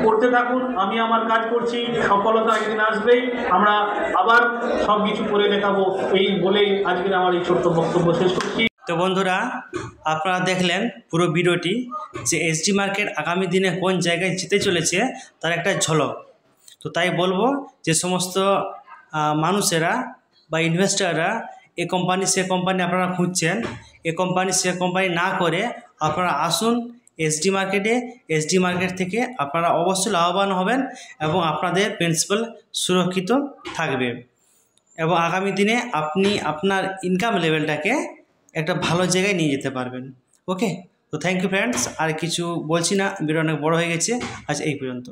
করতে থাকুন। আমি আমার কাজ করছি, সফলতা একদিন আসবেই, আমরা আবার সব কিছু করে দেখাবো। এই বলেই আজকের আমার এই ছোট্ট বক্তব্য শেষ করছি। তো বন্ধুরা, আপনারা দেখলেন পুরো ভিডিওটি যে এসডি মার্কেট আগামী দিনে কোন জায়গায় যেতে চলেছে তার একটা ঝলক। তো তাই বলবো যে সমস্ত মানুষেরা বা ইনভেস্টাররা এ কোম্পানি সে কোম্পানি আপনারা খুঁজছেন, এ কোম্পানি সে কোম্পানি না করে আপনারা আসুন এসডি মার্কেটে। এসডি মার্কেট থেকে আপনারা অবশ্যই লাভবান হবেন এবং আপনাদের প্রিন্সিপাল সুরক্ষিত থাকবে এবং আগামী দিনে আপনি আপনার ইনকাম লেভেলটাকে একটা ভালো জায়গায় নিয়ে যেতে পারবেন। ওকে, তো থ্যাংক ইউ ফ্রেন্ডস। আর কিছু বলছি না, ভিডিও অনেক বড় হয়ে গেছে, আজ এই পর্যন্ত।